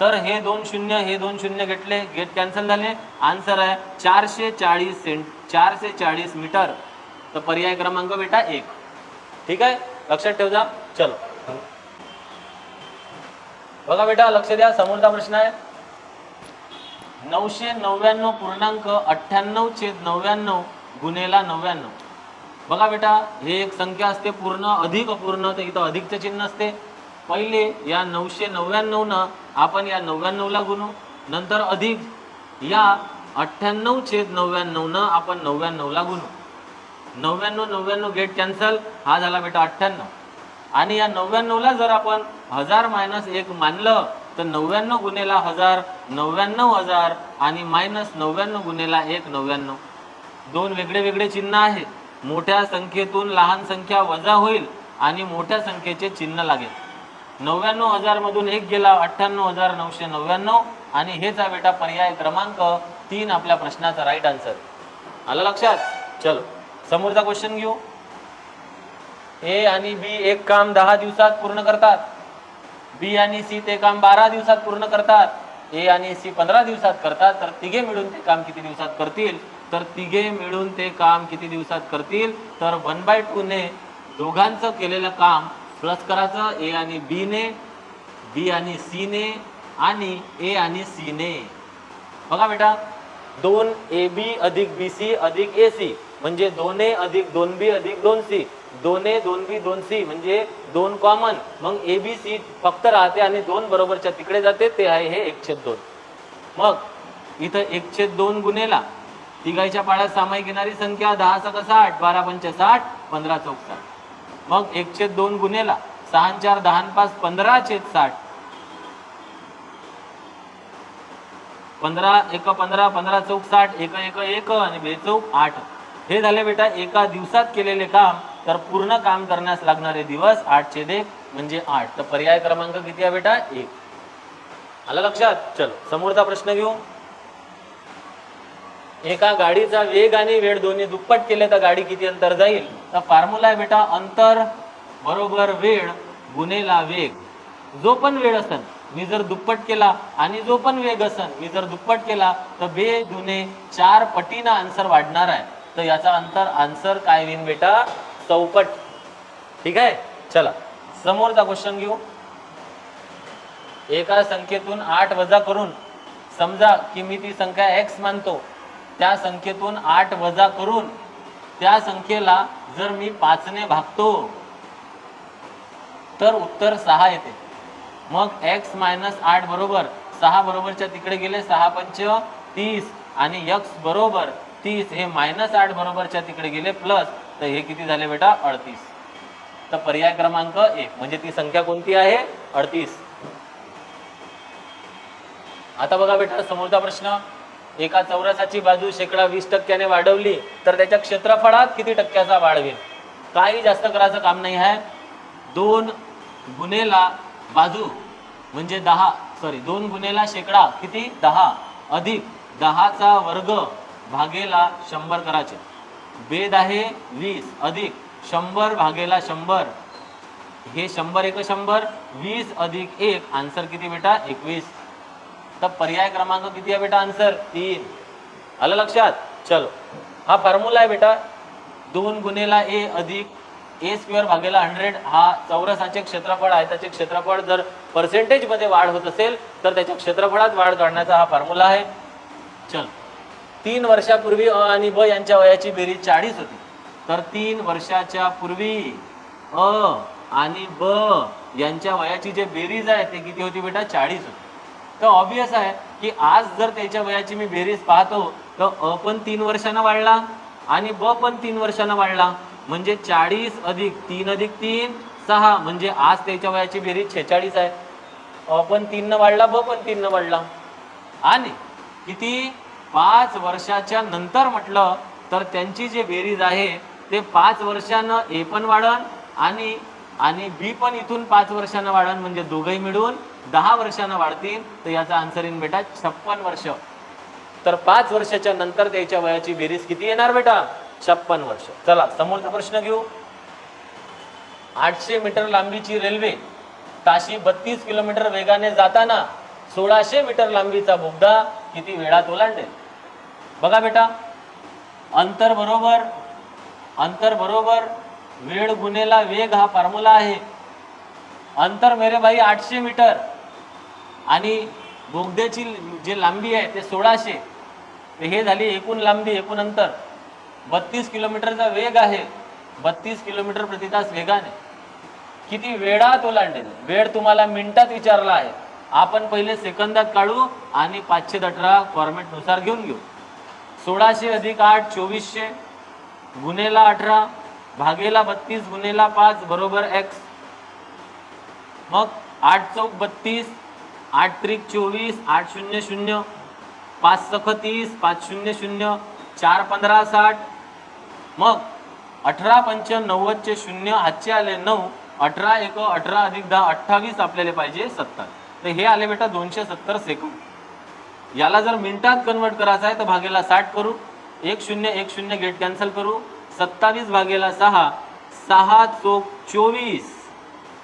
तर हे 2 शून्य घेतले, गेट कॅन्सल झाले. आन्सर आहे 440 मीटर. तर पर्याय क्रमांक बेटा 1. ठीक आहे, लक्षात ठेवा. चलो बघा बेटा, लक्ष द्या. समोरचा प्रश्न आहे 999.98/99 गुणेला 99. बघा बेटा, हे एक संख्या असते पूर्ण अधिक अपूर्ण, तर इथं अधिकचं चिन्ह असते. पहिले या 999 न आपण या 99 ला गुणू, नंतर अधिक या 98/99 न आपण 99 ला गुणू. 99 गेट कॅन्सल, हा झाला बेटा 98. आणि या 99 ला जर आपण 1000 - 1 मानलं तर 99 गुणेला 1000 99,000 आणि -99 गुणेला 1 99. दोन वेगळे वेगळे चिन्ह आहे. मोठ्या संख्येतून लहान संख्या वजा होईल आणि मोठ्या संख्येचे चिन्ह लागेल। 99,000 मधून 1 गेला 98,999 आणि हेच आहे बेटा पर्याय क्रमांक 3 आपल्या प्रश्नाचा राईट आन्सर। आलं लक्षात? चलो समोरचा क्वेश्चन घेऊ। ए आणि बी एक काम 10 दिवसात पूर्ण करतात, बी आणि सी ते काम 12 दिवसात पूर्ण करतात, ए आणि सी 15 दिवसात करतात, तर तिघे मिळून ते काम किती दिवसात करतील? तर तिघे मिळून ते काम किती दिवसात करतील? तर 1/2 ने दोघांचं केलेलं काम प्लस करायचं ए आणि बी ने, बी आणि सी ने आणि ए आणि सी ने। बघा बेटा 2AB अधिक BC अधिक AC म्हणजे 2A अधिक 2B अधिक 2C, 2A 2B 2C म्हणजे 2 कॉमन, मग ABC फक्त राहते आणि 2 बरोबरच्या तिकडे जाते, ते आहे हे 1/2। मग इथं 1/2 गुणेला तिघाच्या पाड्यात सामायिक येणारी संख्या 10 × 60, 12 × 5 = 60, 15 × 4 = 60। मग 1/2 गुणेला 6 × 4 = 10 × 5 = 15/60, 15 × 1 = 15, 15 × 4 = 60, 1 × 1 = 1 आणि 2 × 4 = 8। हे झाले बेटा एका दिवसात केलेले काम, तर पूर्ण काम करण्यास लागणारे दिवस 8/1 म्हणजे 8। तर पर्याय क्रमांक किती आहे बेटा? 1। आलं लक्षात? चलो समोरचा प्रश्न घेऊ। एका गाडीचा वेग आणि वेळ दोन्ही दुप्पट केले तर गाडी किती अंतर जाईल? तर फॉर्म्युला आहे बेटा अंतर बरोबर वेळ गुणेला वेग। जो पण वेळ असेल मी जर दुप्पट केला आणि जो पण वेग असेल मी जर दुप्पट केला तर 2 दुने 4 पटीनं अंतर वाढणार आहे, तर याचा आन्सर काय होईल बेटा? 64। ठीक आहे, चला समोरचा क्वेश्चन घेऊ। एका संख्येतून 8 वजा करून, समजा की मी ती संख्या x मानतो, त्या संख्येतून 8 वजा करून त्या संख्येला जर मी 5 ने भागतो तर उत्तर 6 येते। मग x - 8 बरोबर 6 बरोबरच्या तिकडे गेले 6 × 5 = 30 आणि x बरोबर 30 हे -8 बरोबरच्या तिकडे गेले प्लस, तर हे किती झाले बेटा? 38। तर पर्याय क्रमांक 1 म्हणजे ती संख्या कोणती आहे? 38। आता बघा बेटा समोरचा प्रश्न। एका चौरसाची बाजू 20% वाढवली तर त्याच्या क्षेत्रफळात किती टक्क्याचा वाढ होईल? काही जास्त करायचं काम नाही आहे। 2 गुणेला बाजू म्हणजे 2 गुणेला शेकडा किती? 10 अधिक 10चा वर्ग भागेला 100 करायचे। बेद आहे 20 अधिक 100 भागेला 100, हे 100 × 100 20 अधिक 1 आन्सर किती बेटा? 21। तर पर्याय क्रमांक किती आहे बेटा? आन्सर 3। आलं लक्षात? चलो हा फॉर्म्युला आहे बेटा 2 गुणेला a अधिक a² भागेला 100। हा चौरसाचे क्षेत्रफळ आहे, त्याचे क्षेत्रफळ जर पर्सेंटेज मध्ये वाढ होत असेल तर त्याच्या क्षेत्रफळात वाढ करण्याचा हा फॉर्म्युला आहे। चल 3 वर्षापूर्वी अ आणि ब यांच्या वयाची बेरीज 40 होती, तर 3 वर्षाच्या पूर्वी अ आणि ब यांच्या वयाची जे बेरीज आहे ते किती होती बेटा? 40 होती। तर ऑब्वियस आहे की आज जर त्याच्या वयाची मी बेरीज पाहतो तर अ पण 3 वर्षांना वाढला आणि ब पण 3 वर्षांना वाढला, म्हणजे 40 अधिक 3 अधिक 3 6 म्हणजे आज त्याच्या वयाची बेरीज 46 आहे। अ पण 3 न वाढला, ब पण 3 न वाढला आणि किती 5 वर्षाच्या नंतर म्हटलं तर त्यांची जे बेरीज आहे ते 5 वर्षांना ए पण वाढन आणि बी पण इथून 5 वर्षांना वाढन, म्हणजे दोघंही मिळून 10 वर्षांना वाढतील। तर याचा आन्सर येईल बेटा 56 वर्ष। तर 5 वर्षाच्या नंतर त्याच्या वयाची बेरीज किती येणार बेटा? 56 वर्ष। चला समोरचा प्रश्न घेऊ। 800 मीटर लांबीची रेल्वे ताशी 32 किलोमीटर वेगाने जाताना 1600 मीटर लांबीचा बोगदा किती वेळात ओलांडेल? बघा बेटा अंतर बरोबर वेळ गुणेला वेग हा फॉर्म्युला आहे। अंतर मेरे भाई 800 मीटर आणि बोगद्याची जे लांबी आहे ते 1600, हे झाली एकूण लांबी, एकूण अंतर। 32 किलोमीटरचा वेग आहे, 32 किलोमीटर प्रति तास वेगाने किती वेळात ओलांडेल? वेळ तुम्हाला मिनिटात विचारला आहे, आपण पहिले सेकंदात काढू आणि 518 फॉर्मॅट नुसार घेऊन घेऊ। 1600 अधिक 8 2400 गुणेला 18 भागेला 32 गुणेला 5 बरोबर x। मग 8 चौक 32, 8 त्रिक 24, 8 शून्य 0, 5 सख 30, 5 शून्य 0, 4 15 60, मग 18 पंच 90 चे 0 हातचे आले 9, 18 एक 18 अधिक 10 28 आपल्याला पाहिजे 70. तर हे आले बेटा 270 सेकंद. याला जर मिनिटात कन्वर्ट करायचं आहे तर भागेला 60 करू, 1 0 गेट कॅन्सल करू, 27 भागेला 6, 6 चोक 24,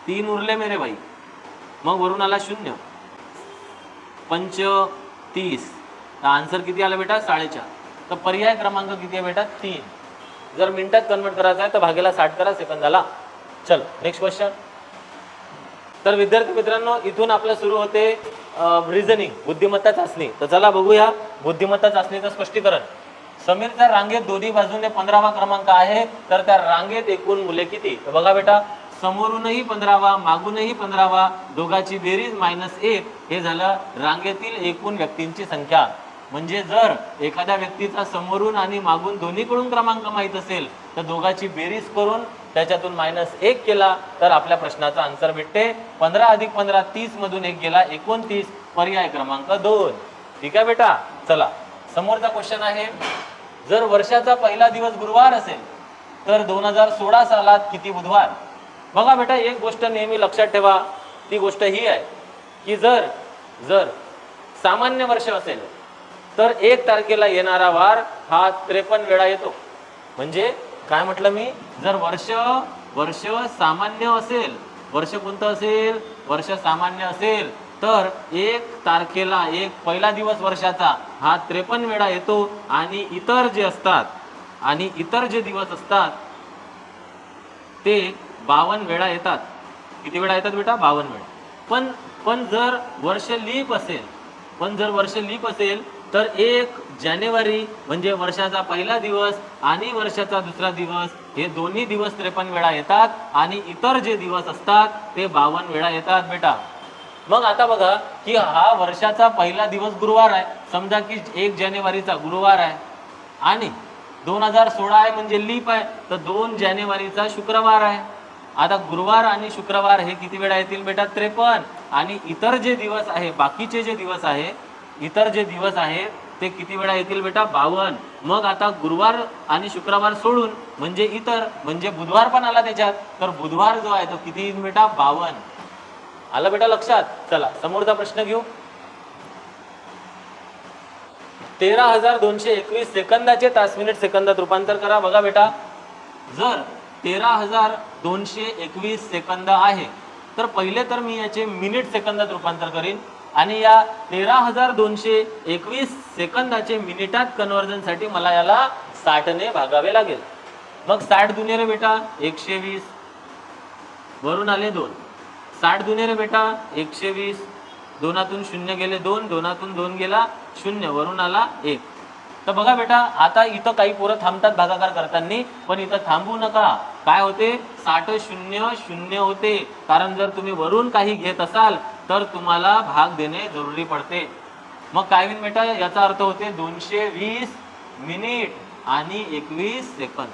3 उरले मेरे भाई. मग वरून आला 0, पंच 30. आन्सर किती आला बेटा 4.5. तर पर्याय क्रमांक किती आहे बेटा 3. जर मिनिटात कन्वर्ट करायचं आहे तर भागेला 60 करा, सेकंद झाला. चल नेक्स्ट क्वेश्चन. तर विद्यार्थी मित्रांनो इथून आपलं सुरू होते रिझनिंग, बुद्धिमत्ता चाचणी. तर चला बघूया बुद्धिमत्ता चाचणीचं स्पष्टीकरण. समीरच्या रांगेत दोन्ही बाजूने 15वा क्रमांक आहे, तर त्या रांगेत एकूण मुले किती? तर बघा बेटा, समोरूनही 15वा, मागूनही 15वा, दोघाची बेरीज -1 हे झालं रांगेतील एकूण व्यक्तींची संख्या. म्हणजे जर एखाद्या व्यक्तीचा समोरून आणि मागून दोन्हीकडून क्रमांक माहीत असेल तर दोघाची बेरीज करून त्याच्यातून -1 केला तर आपल्या प्रश्नाचा आन्सर भेटते. 15 अधिक 15 30 मधून 1 गेला 29, पर्याय क्रमांक 2. ठीक आहे बेटा. चला समोरचा क्वेश्चन आहे, जर वर्षाचा पहिला दिवस गुरुवार असेल तर 2016 सालात किती बुधवार? बघा बेटा, एक गोष्ट नेहमी लक्षात ठेवा, ती गोष्ट ही आहे की जर सामान्य वर्ष असेल तर 1 तारखेला येणारा वार हा 53 वेळा येतो. म्हणजे काय म्हटलं मी, जर वर्ष सामान्य असेल, वर्ष कोणतं असेल, वर्ष सामान्य असेल तर 1 तारखेला पहिला दिवस वर्षाचा हा 53 वेळा येतो. आणि इतर जे दिवस असतात ते 52 वेळा येतात. किती वेळा येतात बेटा? 52 वेळा. पण जर वर्ष लीप असेल तर 1 जानेवारी म्हणजे वर्षाचा पहिला दिवस आणि वर्षाचा दुसरा दिवस हे दोन्ही दिवस 53 वेळा येतात आणि इतर जे दिवस असतात ते 52 वेळा येतात बेटा. मग आता बघा की हा वर्षाचा पहिला दिवस गुरुवार आहे, समजा की 1 जानेवारीचा गुरुवार आहे आणि 2016 आहे म्हणजे लीप आहे, तर 2 जानेवारीचा शुक्रवार आहे. आता गुरुवार आणि शुक्रवार हे किती वेळा येतील बेटा? 53. आणि इतर जे दिवस आहे, बाकीचे जे दिवस आहे, इतर जे दिवस आहेत ते किती वेळा येतील बेटा? 52. मग आता गुरुवार आणि शुक्रवार सोडून म्हणजे इतर म्हणजे बुधवार पण आला त्याच्यात, तर बुधवार जो आहे तो किती येईल बेटा? 52. आलं बेटा लक्षात? चला समोरचा प्रश्न घेऊ. 13,221 सेकंदाचे तास मिनिट सेकंदात रूपांतर करा. बघा बेटा, जर 13,221 सेकंद आहे तर पहिले तर मी याचे मिनिट सेकंदात रूपांतर करीन आणि या 13,221 सेकंदाचे मिनिटात कन्व्हर्जन साठी मला याला 60 ने भागावे लागेल. मग 60 दुने रे बेटा 120, वरून आले 2. 60 दुने रे बेटा 120, दोनातून 0 गेले 2, दोनातून 2 गेला 0, वरून आला 1. तर बघा बेटा, आता इथं काही पोरं थांबतात भागाकार करताना, पण इथं थांबू नका. काय होते? 60 0 0 होते, कारण जर तुम्ही वरून काही घेत असाल तर तुम्हाला भाग देणे जरुरी पडते. मग काय होईल बेटा? याचा अर्थ होते 220 मिनिट आणि 21 सेकंद.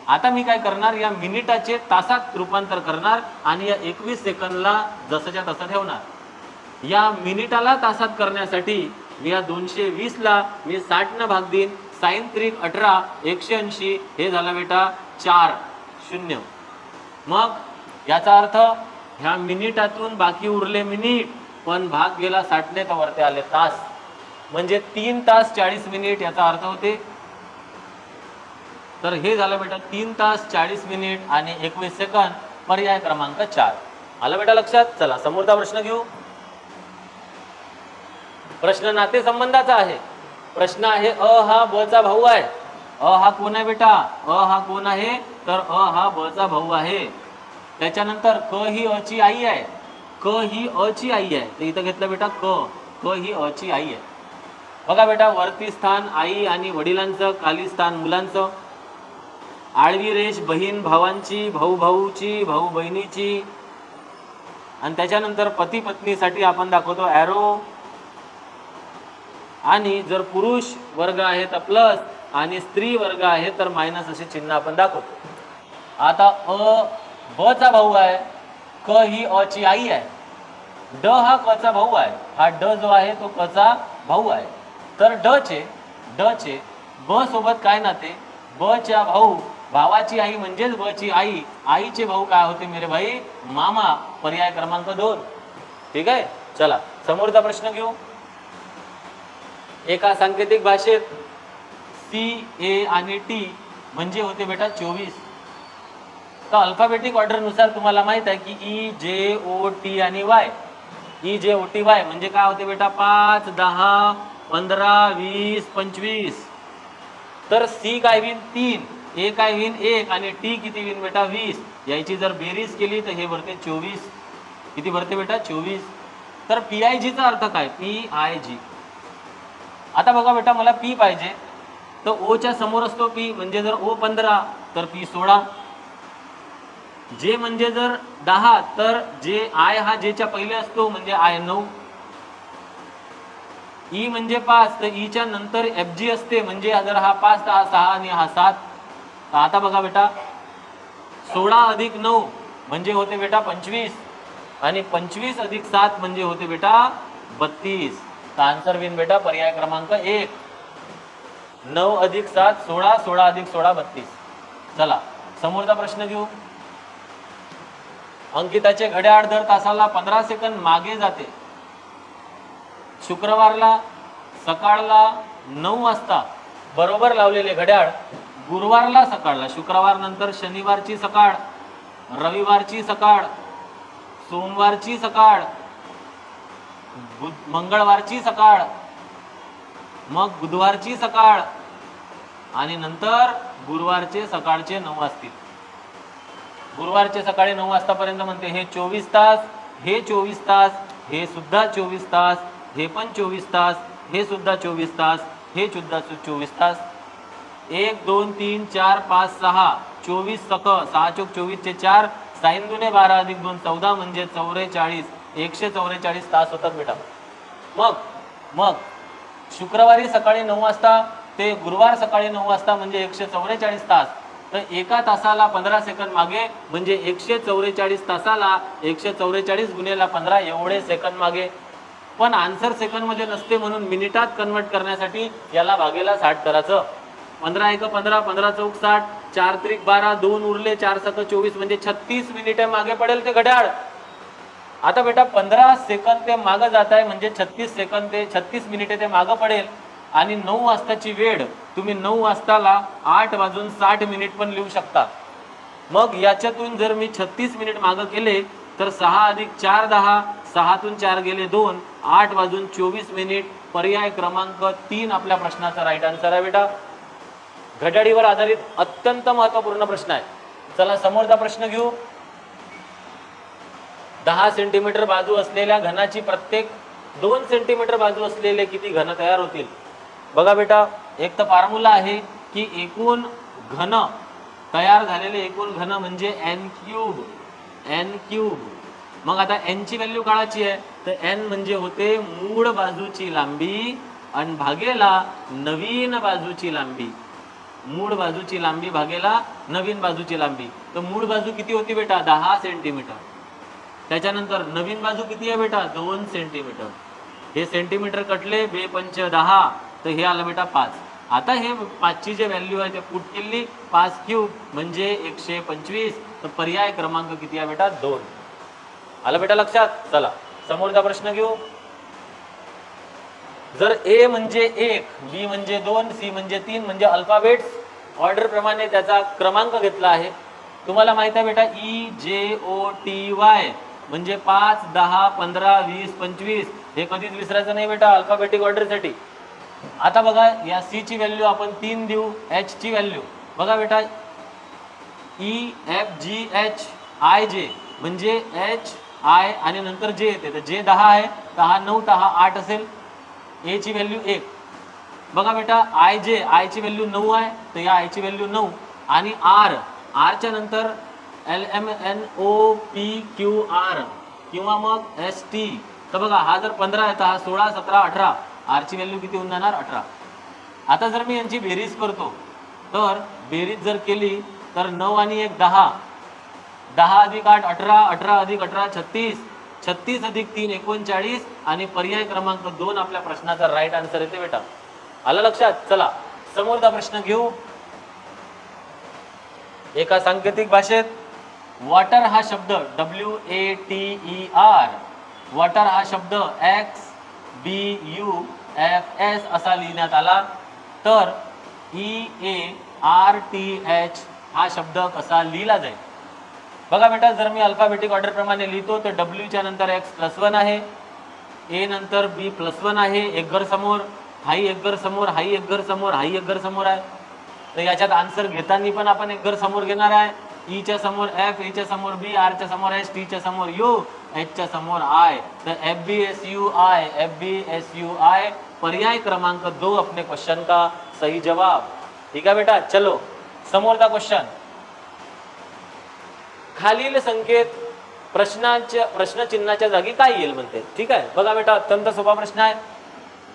आता मी काय करणार, या मिनिटाचे तासात रूपांतर करणार आणि या 21 सेकंदला जसंच्या तसं ठेवणार. या मिनिटाला तासात करण्यासाठी मी या 220 ला मी 60 न भाग देईन. साइन 3 18, 180 हे झालं बेटा 4 0. मग याचा अर्थ ह्या मिनिटातून बाकी उरले मिनिट, पण भाग गेला 60 ने, तर वरती आले तास. म्हणजे 3 तास 40 मिनिट याचा अर्थ होते. तर हे झालं बेटा 3 तास 40 मिनिट आणि 21 सेकंद, पर्याय क्रमांक 4. आलं बेटा लक्षात? चला समोरचा प्रश्न घेऊ. प्रश्न नातेसंबंधाचा आहे. प्रश्न आहे, अ हा ब चा भाऊ आहे. अ हा कोण आहे बेटा? अ हा कोण आहे? तर अ हा ब चा भाऊ आहे. त्याच्यानंतर क ही अ ची आई आहे. क ही अ ची आई आहे. तर इथं घेतलं बेटा क ही अ ची आई आहे. बघा बेटा, वरती स्थान आई आणि वडिलांचं, खाली स्थान मुलांचं. आडवी रेष बहीण भावांची, भाऊ भाऊची, भाऊ बहिणीची. आणि त्याच्यानंतर पती पत्नीसाठी आपण दाखवतो ॲरो. आणि जर पुरुष वर्ग आहे तर प्लस आणि स्त्री वर्ग आहे तर मायनस असे चिन्ह आपण दाखवतो. आता अ ब चा भाऊ आहे, क ही अ ची आई आहे, ड हा क चा भाऊ आहे, हा ड जो आहे तो क चा भाऊ आहे. तर ड चे ब सोबत काय नाते? ब च्या भाऊ भावाची आई म्हणजेच ब ची आई, आईचे भाऊ काय होते मेरे भाई? मामा. पर्याय क्रमांक 2. ठीक आहे, चला समोरचा प्रश्न घेऊ. एका सांकेतिक भाषेत CA आणि T म्हणजे होते बेटा 24. तर अल्फाबेटिक ऑर्डर नुसार तुम्हाला माहित आहे की EJOT आणि Y, EJOTY म्हणजे काय होते बेटा? 5, 10, 15, 20, 25. तर C काय होईल? 3, A काय होईल? 1 आणि T किती होईल बेटा? 20. याची जर बेरीज केली तर हे भरते 24. किती भरते बेटा? 24. तर PIG चा अर्थ काय? PIG. आता बघा बेटा, मला P पाहिजे, तर O च्या समोर असतो P, म्हणजे जर O 15 तर P 16. J म्हणजे जर 10 तर J I हा J च्या पहिले असतो, म्हणजे I 9. E म्हणजे 5 तर E च्या नंतर FG असते, म्हणजे जर हा 5 तर हा 6 आणि हा 7. तर आता बघा बेटा, 16 अधिक 9 म्हणजे होते बेटा 25 आणि 25 अधिक 7 म्हणजे होते बेटा 32. तर आन्सर विन बेटा पर्याय क्रमांक 1. 9 अधिक 7 16, 16 अधिक 16 32. चला समोरचा प्रश्न घेऊ. अंकिताचे घड्याळ दर तासाला 15 सेकंद मागे जाते. शुक्रवारला सकाळला 9 वाजता बरोबर लावलेले घड्याळ गुरुवारला सकाळला, शुक्रवार नंतर शनिवारची सकाळ, रविवारची सकाळ, सोमवारची सकाळ, मंगळवारची सकाळ, मग बुधवारची सकाळ आणि नंतर गुरुवारचे सकाळचे 9 वाजतील. गुरुवारचे सकाळी 9 वाजतापर्यंत म्हणते हे 24 तास, हे 24 तास, हे सुद्धा 24 तास, हे पण 24 तास, हे सुद्धा 24 तास, हे सुद्धा 24 तास. 1 2 3 4 5 6 24 सक 6 चोक 24 चे 4 साइन दुने 12 अधिक 2 14 म्हणजे 44. 144 तास होतात बेटा. मग शुक्रवारी सकाळी 9 वाजता ते गुरुवार सकाळी 9 वाजता म्हणजे 144 तास. तर एका तासाला 15 सेकंद मागे, म्हणजे 144 तासाला 144 गुणिले 15 एवढे सेकंद मागे. पण आन्सर सेकंद मध्ये नसते, म्हणून मिनिटात कन्वर्ट करण्यासाठी याला भागेला 60 करायचं. 15 एक 15, 15 चौक 60, 4 त्रिक 12, 2 उरले, 4 सक 24 म्हणजे 36 मिनिटे मागे पडेल ते घड्याळ. आता बेटा 15 सेकंद ते मागे जात आहे, म्हणजे 36 सेकंद ते 36 मिनिटे ते मागे पडेल. आणि 9 वाजताची वेळ तुम्ही 9 वाजताला 8 वाजून 60 मिनिट पण लिहू शकता. मग याच्यातून जर मी 36 मिनिट मागे केले तर 6 अधिक 4 10, 6 तून 4 गेले 2, 8 वाजून 24 मिनिट. पर्याय क्रमांक 3 आपल्या प्रश्नाचा राईट आन्सर आहे बेटा. घड्याळीवर आधारित अत्यंत महत्त्वपूर्ण प्रश्न आहे. चला समोरचा प्रश्न घेऊ. 10 सेंटीमीटर बाजू असलेल्या घनाची प्रत्येक 2 सेंटीमीटर बाजू असलेले किती घन तयार होतील? बघा बेटा, एक तर फॉर्म्युला आहे की एकूण घन तयार झालेले एकूण घन म्हणजे n क्यूब. मग आता n ची व्हॅल्यू काढायची आहे, तर n म्हणजे होते मूळ बाजूची लांबी आणि भागेला नवीन बाजूची लांबी. मूळ बाजूची लांबी भागेला नवीन बाजूची लांबी. तर मूळ बाजू किती होती बेटा? 10 सेंटीमीटर. त्याच्यानंतर नवीन बाजू किती आहे बेटा? 2 सेंटीमीटर. हे सेंटीमीटर कटले, 2 पंच 10, तर हे आलं बेटा 5. आता हे 5 ची जे व्हॅल्यू आहे ते पुट केली, 5 क्यूब म्हणजे 125. तर पर्याय क्रमांक किती आहे बेटा? 2. आलं बेटा लक्षात? चला समोरचा प्रश्न घेऊ. जर A म्हणजे 1, B म्हणजे 2, C म्हणजे 3 म्हणजे अल्फाबेट्स ऑर्डर प्रमाणे त्याचा क्रमांक घेतला आहे. तुम्हाला माहित आहे बेटा EJOTY म्हणजे 5 10 15 20 25. हे कधीच विसरायचं नाही बेटा अल्फाबेटिक ऑर्डरसाठी. आता बघा या C ची व्हॅल्यू आपण 3 देऊ. H ची व्हॅल्यू बघा बेटा EFGHIJ म्हणजे H I आणि नंतर J येते, तर J 10 आहे, तर हा 9 तर हा 8 असेल. A ची व्हॅल्यू 1. बघा बेटा I ची व्हॅल्यू 9 आहे, तर या I ची व्हॅल्यू 9 आणि R च्या नंतर LMNOPQR किंवा मग ST. तर बघा हा जर 15 आहे तर हा 16 17 18. R ची व्हॅल्यू किती होऊन जाणार? 18. आता जर मी यांची बेरीज करतो, तर बेरीज जर केली तर 9 आणि 1 10, 10 अधिक 8 18, 18 अधिक 18 36, 36 अधिक 3 39 आणि पर्याय क्रमांक 2 आपल्या प्रश्नाचा राईट आन्सर येते बेटा. आलं लक्षात? चला समोरचा प्रश्न घेऊ. एका सांकेतिक भाषेत वॉटर हा शब्द WATER, वॉटर हा शब्द XBUFS असा लिहिण्यात आला, तर EARTH हा शब्द कसा लिहिला जाईल? बघा बेटा, जर मी अल्फाबेटिक ऑर्डर प्रमाणे लिहितो तर W च्या नंतर X+1 आहे, A नंतर B+1 आहे, एक घर समोर, हाही एक घर समोर, हाही एक घर समोर, हाही एक घर समोर आहे. तर याच्यात आन्सर घेताना पण आपण एक घर समोर घेणार आहे. E च्या समोर F, A च्या समोर B, R च्या समोर S, T च्या समोर U, H च्या समोर I. तर FBSUI पर्याय क्रमांक 2 अपने क्वेश्चन का सही जवाब. ठीक है बेटा, चलो समोरचा क्वेश्चन. खालील संकेत प्रश्नचिन्हाच्या जागी काय येईल म्हणते. ठीक आहे, बघा बेटा, अत्यंत सोपा प्रश्न आहे.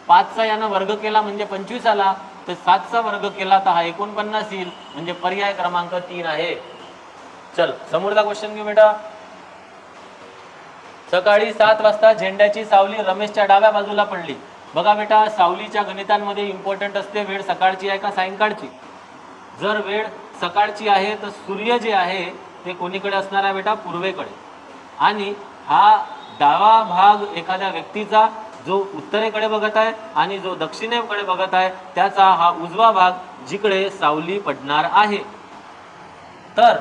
5चा यानं वर्ग केला म्हणजे 25 आला, तर 7चा वर्ग केला तर हा 49 येईल, म्हणजे पर्याय क्रमांक 3 आहे. चल समोरचा क्वेश्चन घेऊ बेटा. सकाळी 7 वाजता झेंड्याची सावली रमेशच्या डाव्या बाजूला पडली. बघा बेटा, सावलीच्या गणितांमध्ये इम्पॉर्टंट असते वेळ सकाळची आहे का सायंकाळची. जर वेळ सकाळची आहे तर सूर्य जे आहे ते कोणीकडे असणार आहे बेटा? पूर्वेकडे. आणि हा डावा भाग एखाद्या व्यक्तीचा जो उत्तरेकडे बघत आहे आणि जो दक्षिणेकडे बघत आहे त्याचा हा उजवा भाग जिकडे सावली पडणार आहे. तर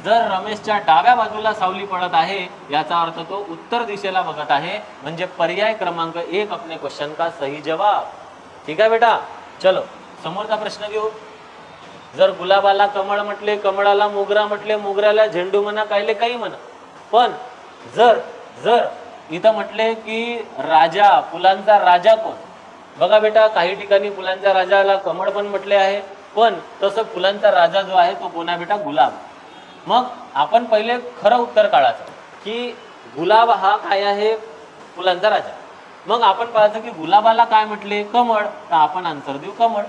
जर रमेशच्या डाव्या बाजूला सावली पडत आहे याचा अर्थ तो उत्तर दिशेला बघत आहे, म्हणजे पर्याय क्रमांक 1 अपने क्वेश्चन का सही जवाब. ठीक आहे बेटा, चलो समोरचा प्रश्न घेऊ. जर गुलाबाला कमळ म्हटले, कमळाला मोगरा म्हटले, मोगऱ्याला झेंडू म्हणा, कायले काही म्हणा, पण जर जर इथं म्हटले की राजा, फुलांचा राजा कोण? बघा बेटा, काही ठिकाणी फुलांच्या राजाला कमळ पण म्हटले आहे, पण तसं फुलांचा राजा जो आहे तो कोण आहे बेटा? गुलाब. मग आपण पहिले खरं उत्तर काढायचं की गुलाब हा काय आहे? फुलांचा राजा. मग आपण पाहायचं की गुलाबाला काय म्हटले? कमळ. तर आपण आन्सर देऊ कमळ.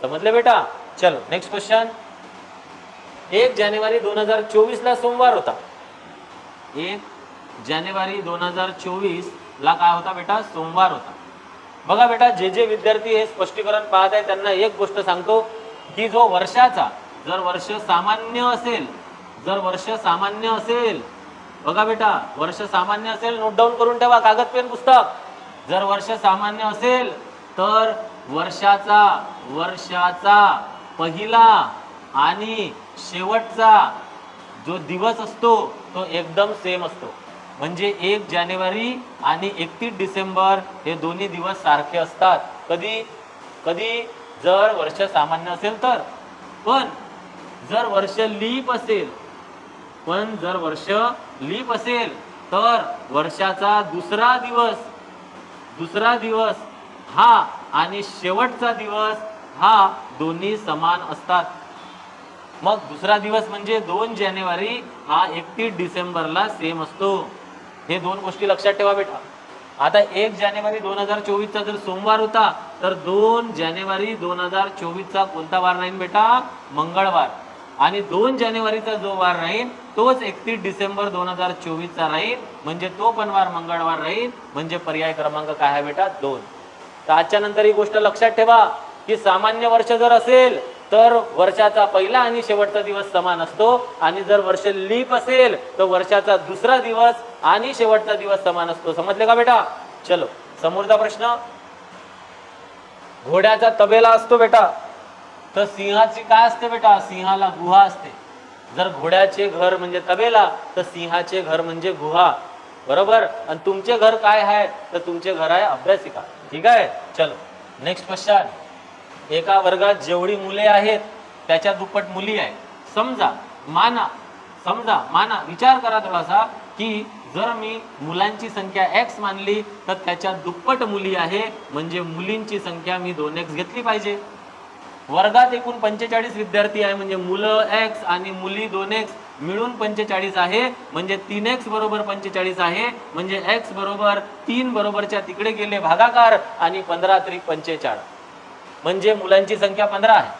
समजले बेटा? चलो नेक्स्ट क्वेश्चन. 1 जानेवारी 2024 ला सोमवार होता. 1 जानेवारी 2024 ला काय होता बेटा? सोमवार होता. बघा बेटा, जे विद्यार्थी हे स्पष्टीकरण पाहत आहे त्यांना एक गोष्ट सांगतो की जो वर्षाचा, जर वर्ष सामान्य असेल, जर वर्ष सामान्य असेल, बघा बेटा, वर्ष सामान्य असेल, नोट डाऊन करून ठेवा, कागद पेन पुस्तक. जर वर्ष सामान्य असेल तर वर्षाचा पहिला आणि शेवटचा जो दिवस असतो तो एकदम सेम असतो. म्हणजे 1 जानेवारी आणि 31 डिसेंबर हे दोन्ही दिवस सारखे असतात. कधी कधी जर वर्ष सामान्य असेल तर. पण जर वर्ष लीप असेल, तर वर्षाचा दुसरा दिवस हा आणि शेवटचा दिवस हा दोन्ही समान असतात. मग दुसरा दिवस म्हणजे 2 जानेवारी हा 31 डिसेंबरला सेम असतो. हे दोन गोष्टी लक्षात ठेवा बेटा. आता 1 जानेवारी 2024 चा जर सोमवार होता तर 2 जानेवारी 2024 चा कोणता वार राहील बेटा? मंगळवार. आणि 2 जानेवारीचा जो वार राहील तोच 31 डिसेंबर 2024 चा राहील, म्हणजे तो पण वार मंगळवार राहील, म्हणजे पर्याय क्रमांक काय आहे बेटा? 2. तर आजच्या नंतर ही गोष्ट लक्षात ठेवा की सामान्य वर्ष जर असेल तर वर्षाचा पहिला आणि शेवटचा दिवस समान असतो, आणि जर वर्ष लीप असेल तर वर्षाचा दुसरा दिवस आणि शेवटचा दिवस समान असतो. समजले का बेटा? चलो समोरचा प्रश्न. घोड्याचा तबेला असतो बेटा, तर सिंहाची काय असते बेटा? सिंहाला गुहा असते. जर घोड्याचे घर म्हणजे तबेला तर सिंहाचे घर म्हणजे गुहा, बरोबर. आणि तुमचे घर काय आहे? तर तुमचे घर आहे अभ्यासिका. ठीक आहे, चलो नेक्स्ट क्वेश्चन. एका वर्गात जेवढी मुले आहेत त्याच्या दुप्पट मुली आहे. समजा माना विचार करा थोडासा की जर मी मुलांची संख्या x मानली तर त्याच्या दुप्पट मुली आहे, म्हणजे मुलींची संख्या मी 2x घेतली पाहिजे. वर्गात एकूण 45 विद्यार्थी आहे, म्हणजे मुलं x आणि मुली 2x मिळून 45 आहे, म्हणजे 3x बरोबर 45 आहे, म्हणजे x बरोबर 3 बरोबरच्या तिकडे गेले भागाकार आणि 15 त्रिक 45, म्हणजे मुलांची संख्या 15 आहे.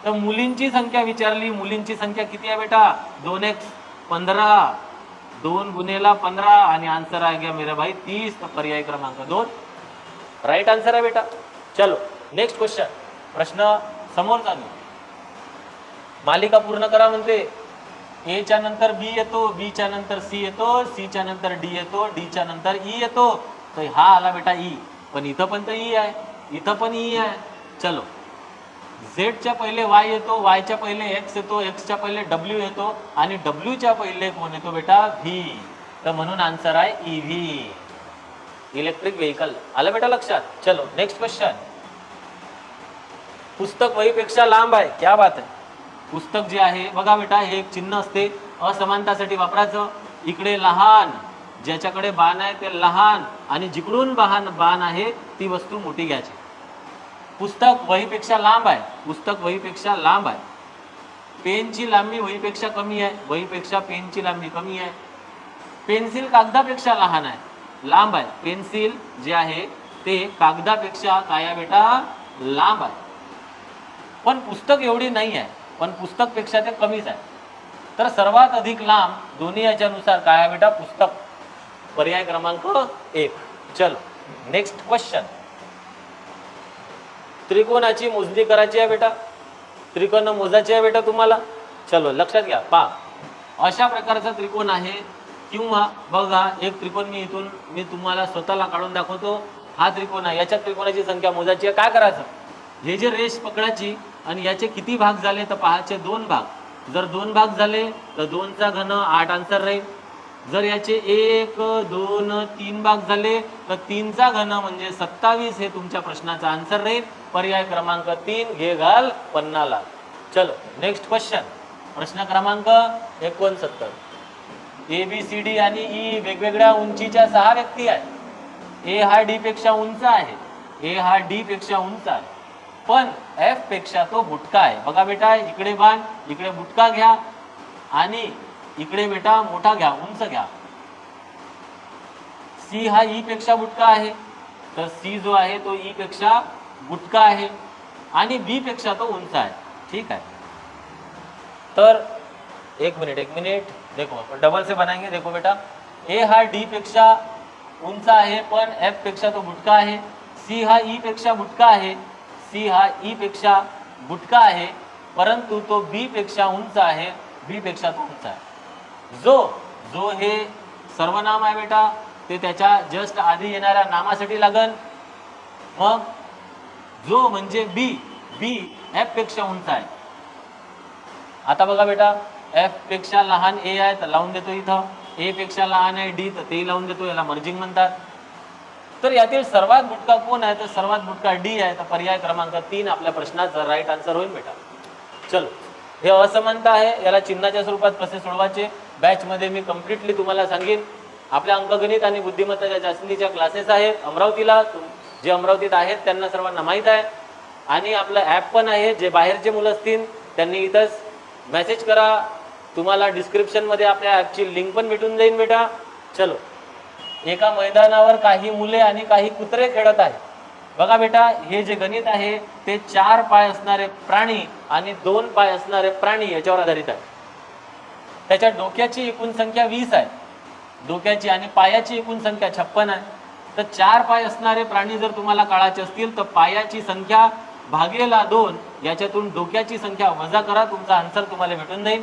तर मुलींची संख्या विचारली, मुलींची संख्या किती आहे बेटा? 2x 15, 2 गुणेला 15 आणि आंसर आ गया मेरा भाई 30. तर पर्याय क्रमांक 2 राइट आंसर आहे बेटा. चलो नेक्स्ट क्वेश्चन. प्रश्न समोर चालू. मालिका पूर्ण करा म्हणते. ए च्या नंतर बी येतो, बी च्या नंतर सी येतो, सी च्या नंतर डी येतो, डी च्या नंतर ई येतो. तर हा आला बेटा ई, पण इथं पण तर ई आहे, इथं पण ई आहे. चलो, झेडच्या पहिले वाय येतो, वायच्या पहिले एक्स येतो, एक्सच्या पहिले डब्ल्यू येतो आणि डब्ल्यूच्या पहिले कोण येतो बेटा व्ही. तर म्हणून आन्सर आहे ईव्ही, इलेक्ट्रिक व्हेकल. आलं बेटा लक्षात. चलो नेक्स्ट क्वेश्चन. पुस्तक वहीपेक्षा लांब आहे. क्या बात आहे. पुस्तक जे आहे बघा बेटा, हे एक चिन्ह असते असमानतासाठी वापरायचं. इकडे लहान, ज्याच्याकडे बाण आहे ते लहान आणि जिकडून बाण आहे ती वस्तू मोठी घ्यायची. पुस्तक वहीपेक्षा लांब आहे, पुस्तक वहीपेक्षा लांब आहे. पेनची लांबी वहीपेक्षा कमी आहे, वहीपेक्षा पेनची लांबी कमी आहे. पेन्सिल कागदापेक्षा लहान आहे, लांब आहे. पेन्सिल जे आहे ते कागदापेक्षा काय आहे बेटा, लांब आहे. पण पुस्तक एवढी नाही आहे, पण पुस्तकपेक्षा ते कमीच आहे. तर सर्वात अधिक लांब दोन्ही याच्यानुसार काय आहे बेटा, पुस्तक. पर्याय क्रमांक 1. चलो नेक्स्ट क्वेश्चन. त्रिकोणाची मोजणी करायची आहे बेटा, त्रिकोण मोजायची आहे बेटा तुम्हाला. चलो लक्षात घ्या. पहा, अशा प्रकारचा त्रिकोण आहे, किंवा बघा एक त्रिकोण मी तुम्हाला स्वतःला काढून दाखवतो. हा त्रिकोण आहे, याच्या त्रिकोणाची संख्या मोजायची आहे. काय करायचं, हे जे रेष पकडायची आणि याचे किती भाग झाले तर पाहायचे 2 भाग. जर 2 भाग झाले तर 2चा घन 8 आन्सर राहील. जर याचे 1 2 3 भाग झाले तर 3चा घन म्हणजे 27 हे तुमच्या प्रश्नाचा आन्सर राहील. पर्याय क्रमांक 3 घे घाल 50. चलो नेक्स्ट क्वेश्चन. प्रश्न क्रमांक 69. ए बी सी डी आणि ई वेगवेगळ्या उंचीच्या 6 व्यक्ती आहेत. ए हा डी पेक्षा उंच आहे, ए हा डी पेक्षा उंच आहे, पण एफ पेक्षा तो बुटका आहे. बघा बेटा, इकडे बाण, इकडे बुटका घ्या आणि इकडे बेटा मोठा घ्या, उंच घ्या. सी हा ई पेक्षा बुटका आहे, तर सी जो आहे तो ई पेक्षा बुटका आहे आणि बी पेक्षा तो उंच आहे. ठीक आहे. तर एक मिनिट देखो, डबल से बनाएंगे. देखो बेटा, ए हा डी पेक्षा उंच आहे पण एफ पेक्षा तो बुटका आहे. सी हा ई पेक्षा बुटका आहे, सी हा ई पेक्षा बुटका आहे, परंतु तो बी पेक्षा उंच आहे, बी पेक्षा तो उंच आहे. जो हे सर्वनाम आहे बेटा, ते त्याच्या जस्ट आधी येणाऱ्या नामासाठी लागन. मग जो म्हणजे बी एफ पेक्षा उंच आहे. आता बघा बेटा, एफ पेक्षा लहान ए आहे तर लावून देतो इथं, ए पेक्षा लहान आहे डी तर तेही लावून देतो, याला मर्जिंग म्हणतात. तर यातील सर्वात बुटका कोण आहे तर सर्वात बुटका डी आहे. तर पर्याय क्रमांक 3 आपल्या प्रश्नाचा राईट आन्सर होईल बेटा. चलो, हे असमानता आहे, याला चिन्हाच्या स्वरूपात कसे सोडवायचे बॅच मध्ये मी कम्प्लिटली तुम्हाला सांगेन. आपल्या अंकगणित आणि बुद्धिमत्ताच्या जास्तीच्या क्लासेस आहेत अमरावतीला. जे अमरावतीत आहेत त्यांना सर्वांना माहीत आहे. आणि आपलं ॲप पण आहे, जे बाहेरचे मुलं असतील त्यांनी इथंच मेसेज करा. तुम्हाला डिस्क्रिप्शनमध्ये आपल्या ॲपची लिंक पण भेटून जाईल बेटा. चलो, एका मैदानावर काही मुले आणि काही कुत्रे खेळत आहेत. बघा बेटा, हे जे गणित आहे ते 4 पाय असणारे प्राणी आणि 2 पाय असणारे प्राणी याच्यावर आधारित आहे. त्याच्या डोक्याची एकूण संख्या 20 आहे, डोक्याची आणि पायाची एकूण संख्या 56 आहे. तर 4 पाय असणारे प्राणी जर तुम्हाला काढायचे असतील तर पायाची संख्या भागेला 2, याच्यातून डोक्याची संख्या वजा करा, तुमचा आन्सर तुम्हाला भेटून जाईल.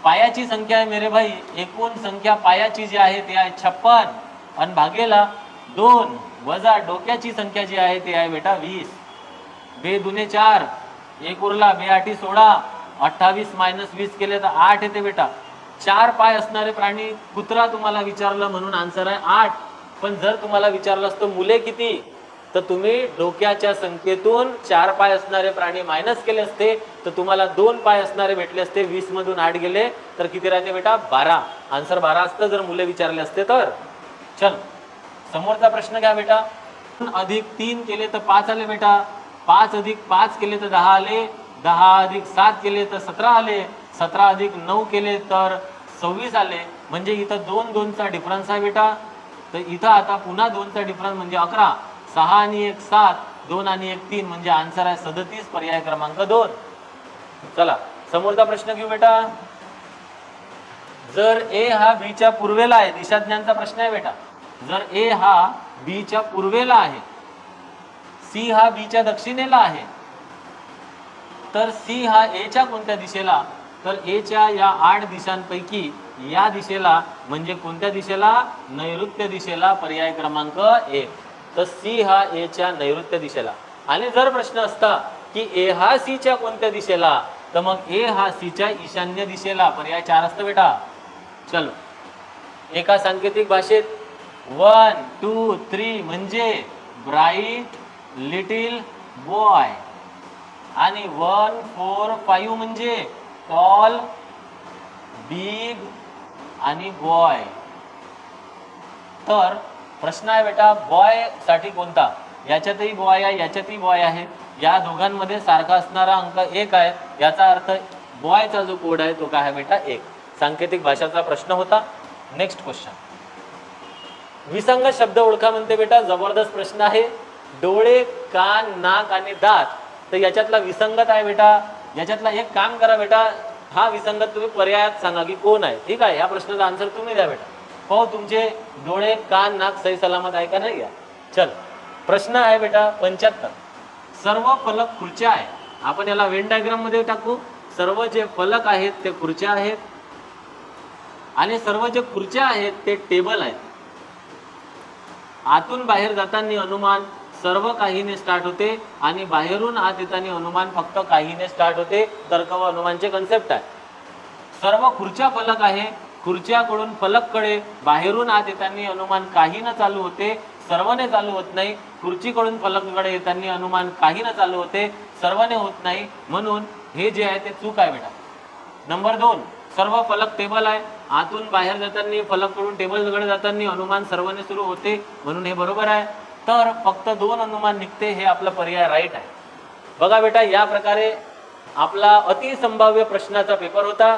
पायाची संख्या आहे मेरे भाई, एकूण संख्या पायाची जी आहे ते आहे 56 आणि भागेला 2 वजा डोक्याची संख्या जी आहे ते आहे बेटा 20. 2 दुने 4, 1 उरला, 2 8 16, 28 - 20 केले तर 8 येते बेटा. 4 पाय असणारे प्राणी, कुत्रा तुम्हाला विचारलं म्हणून आन्सर आहे 8. पण जर तुम्हाला विचारलं असतं मुले किती, तर तुम्ही डोक्याच्या संख्येतून 4 पाय असणारे प्राणी मायनस केले असते तर तुम्हाला 2 पाय असणारे भेटले असते. 20 मधून 8 गेले तर किती राहते बेटा 12. आन्सर 12 असतं जर मुले विचारले असते तर. चल, समोरचा प्रश्न घ्या बेटा. 3 केले तर 5 आले बेटा, 5 + 5 केले तर 10 आले, 10 + 7 केले तर 17 आले, 17 + 9 केले तर 26 आले. म्हणजे इथं 2 2चा डिफरन्स आहे बेटा. तर इथं आता पुन्हा 2चा डिफरन्स म्हणजे 11, 6 आणि 1 7, 2 आणि 1 3, म्हणजे आन्सर आहे 37, पर्याय क्रमांक 2. चला, समोरचा प्रश्न घेऊ बेटा. जर ए हा बी च्या पूर्वेला आहे, दिशाज्ञानचा प्रश्न आहे बेटा. जर ए हा बी च्या पूर्वेला आहे, सी हा बी च्या दक्षिणेला आहे तर सी हा एच्या कोणत्या दिशेला, तर एच्या या 8 दिशांपैकी या दिशेला म्हणजे कोणत्या दिशेला, नैऋत्य दिशेला, पर्याय क्रमांक 1. तर सी हा एच्या नैऋत्य दिशेला. आणि जर प्रश्न असता की ए हा सीच्या कोणत्या दिशेला, तर मग ए हा सीच्या ईशान्य दिशेला, पर्याय 4 असतं बेटा. चलो एका सांकेतिक भाषेत 1 2 3 म्हणजे ब्राईट लिटिल बॉय आणि 1 4 5 म्हणजे टॉल बिग आणि बॉय. तर प्रश्न आहे बेटा बॉय साठी कोणता, याच्यातही बॉय आहे याच्यातही बॉय आहे, या दोघांमध्ये सारखा असणारा अंक 1 आहे, याचा अर्थ बॉयचा जो कोड आहे तो काय आहे बेटा 1. सांकेतिक भाषाचा प्रश्न होता. नेक्स्ट क्वेश्चन, विसंगत शब्द ओळखा म्हणते बेटा. जबरदस्त प्रश्न आहे. डोळे, कान, नाक आणि दात, तर याच्यातला विसंगत आहे बेटा. याच्यातला एक काम करा बेटा, हा विसंगत तुम्ही पर्यायात सांगा की कोण आहे. ठीक आहे, या प्रश्नाचा आन्सर तुम्ही द्या बेटा. हो तुमचे डोळे, कान, नाक सही सलामत आहे का नाही या. चल प्रश्न आहे बेटा 75. सर्व फलक खुर्च्या आहे. आपण याला वेन डायग्राम मध्ये टाकू. सर्व जे फलक आहेत ते खुर्च्या आहेत आणि सर्व जे खुर्च्या आहेत ते टेबल आहेत. आतून बाहेर जाताना अनुमान सर्व काहीने स्टार्ट होते आणि बाहेरून आत येताना अनुमान फक्त काहीने स्टार्ट होते. तर्क व अनुमानचे कन्सेप्ट आहे. सर्व खुर्च्या फलक आहे, खुर्च्याकडून फलककडे बाहेरून आत येताना अनुमान काहीने चालू होते, सर्वने चालू होत नाही. खुर्चीकडून फलककडे येताना अनुमान काहीने चालू होते, सर्वने होत नाही. म्हणून हे जे आहे ते चूक आहे बेटा. नंबर 2, सर्व फलक टेबल आहे, आतून बाहेर जाताना फलककडून टेबलकडे जाताना अनुमान सर्वने सुरू होते, म्हणून हे बरोबर आहे. तर फक्त 2 अनुमान निघते, हे आपला पर्याय राईट आहे. बघा बेटा या प्रकारे आपला अतिसंभाव्य प्रश्नाचा पेपर होता.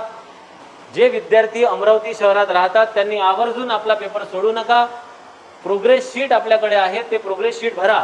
जे विद्यार्थी अमरावती शहरात राहतात त्यांनी आवर्जून आपला पेपर सोडू नका. प्रोग्रेस शीट आपल्याकडे आहे, ते प्रोग्रेस शीट भरा.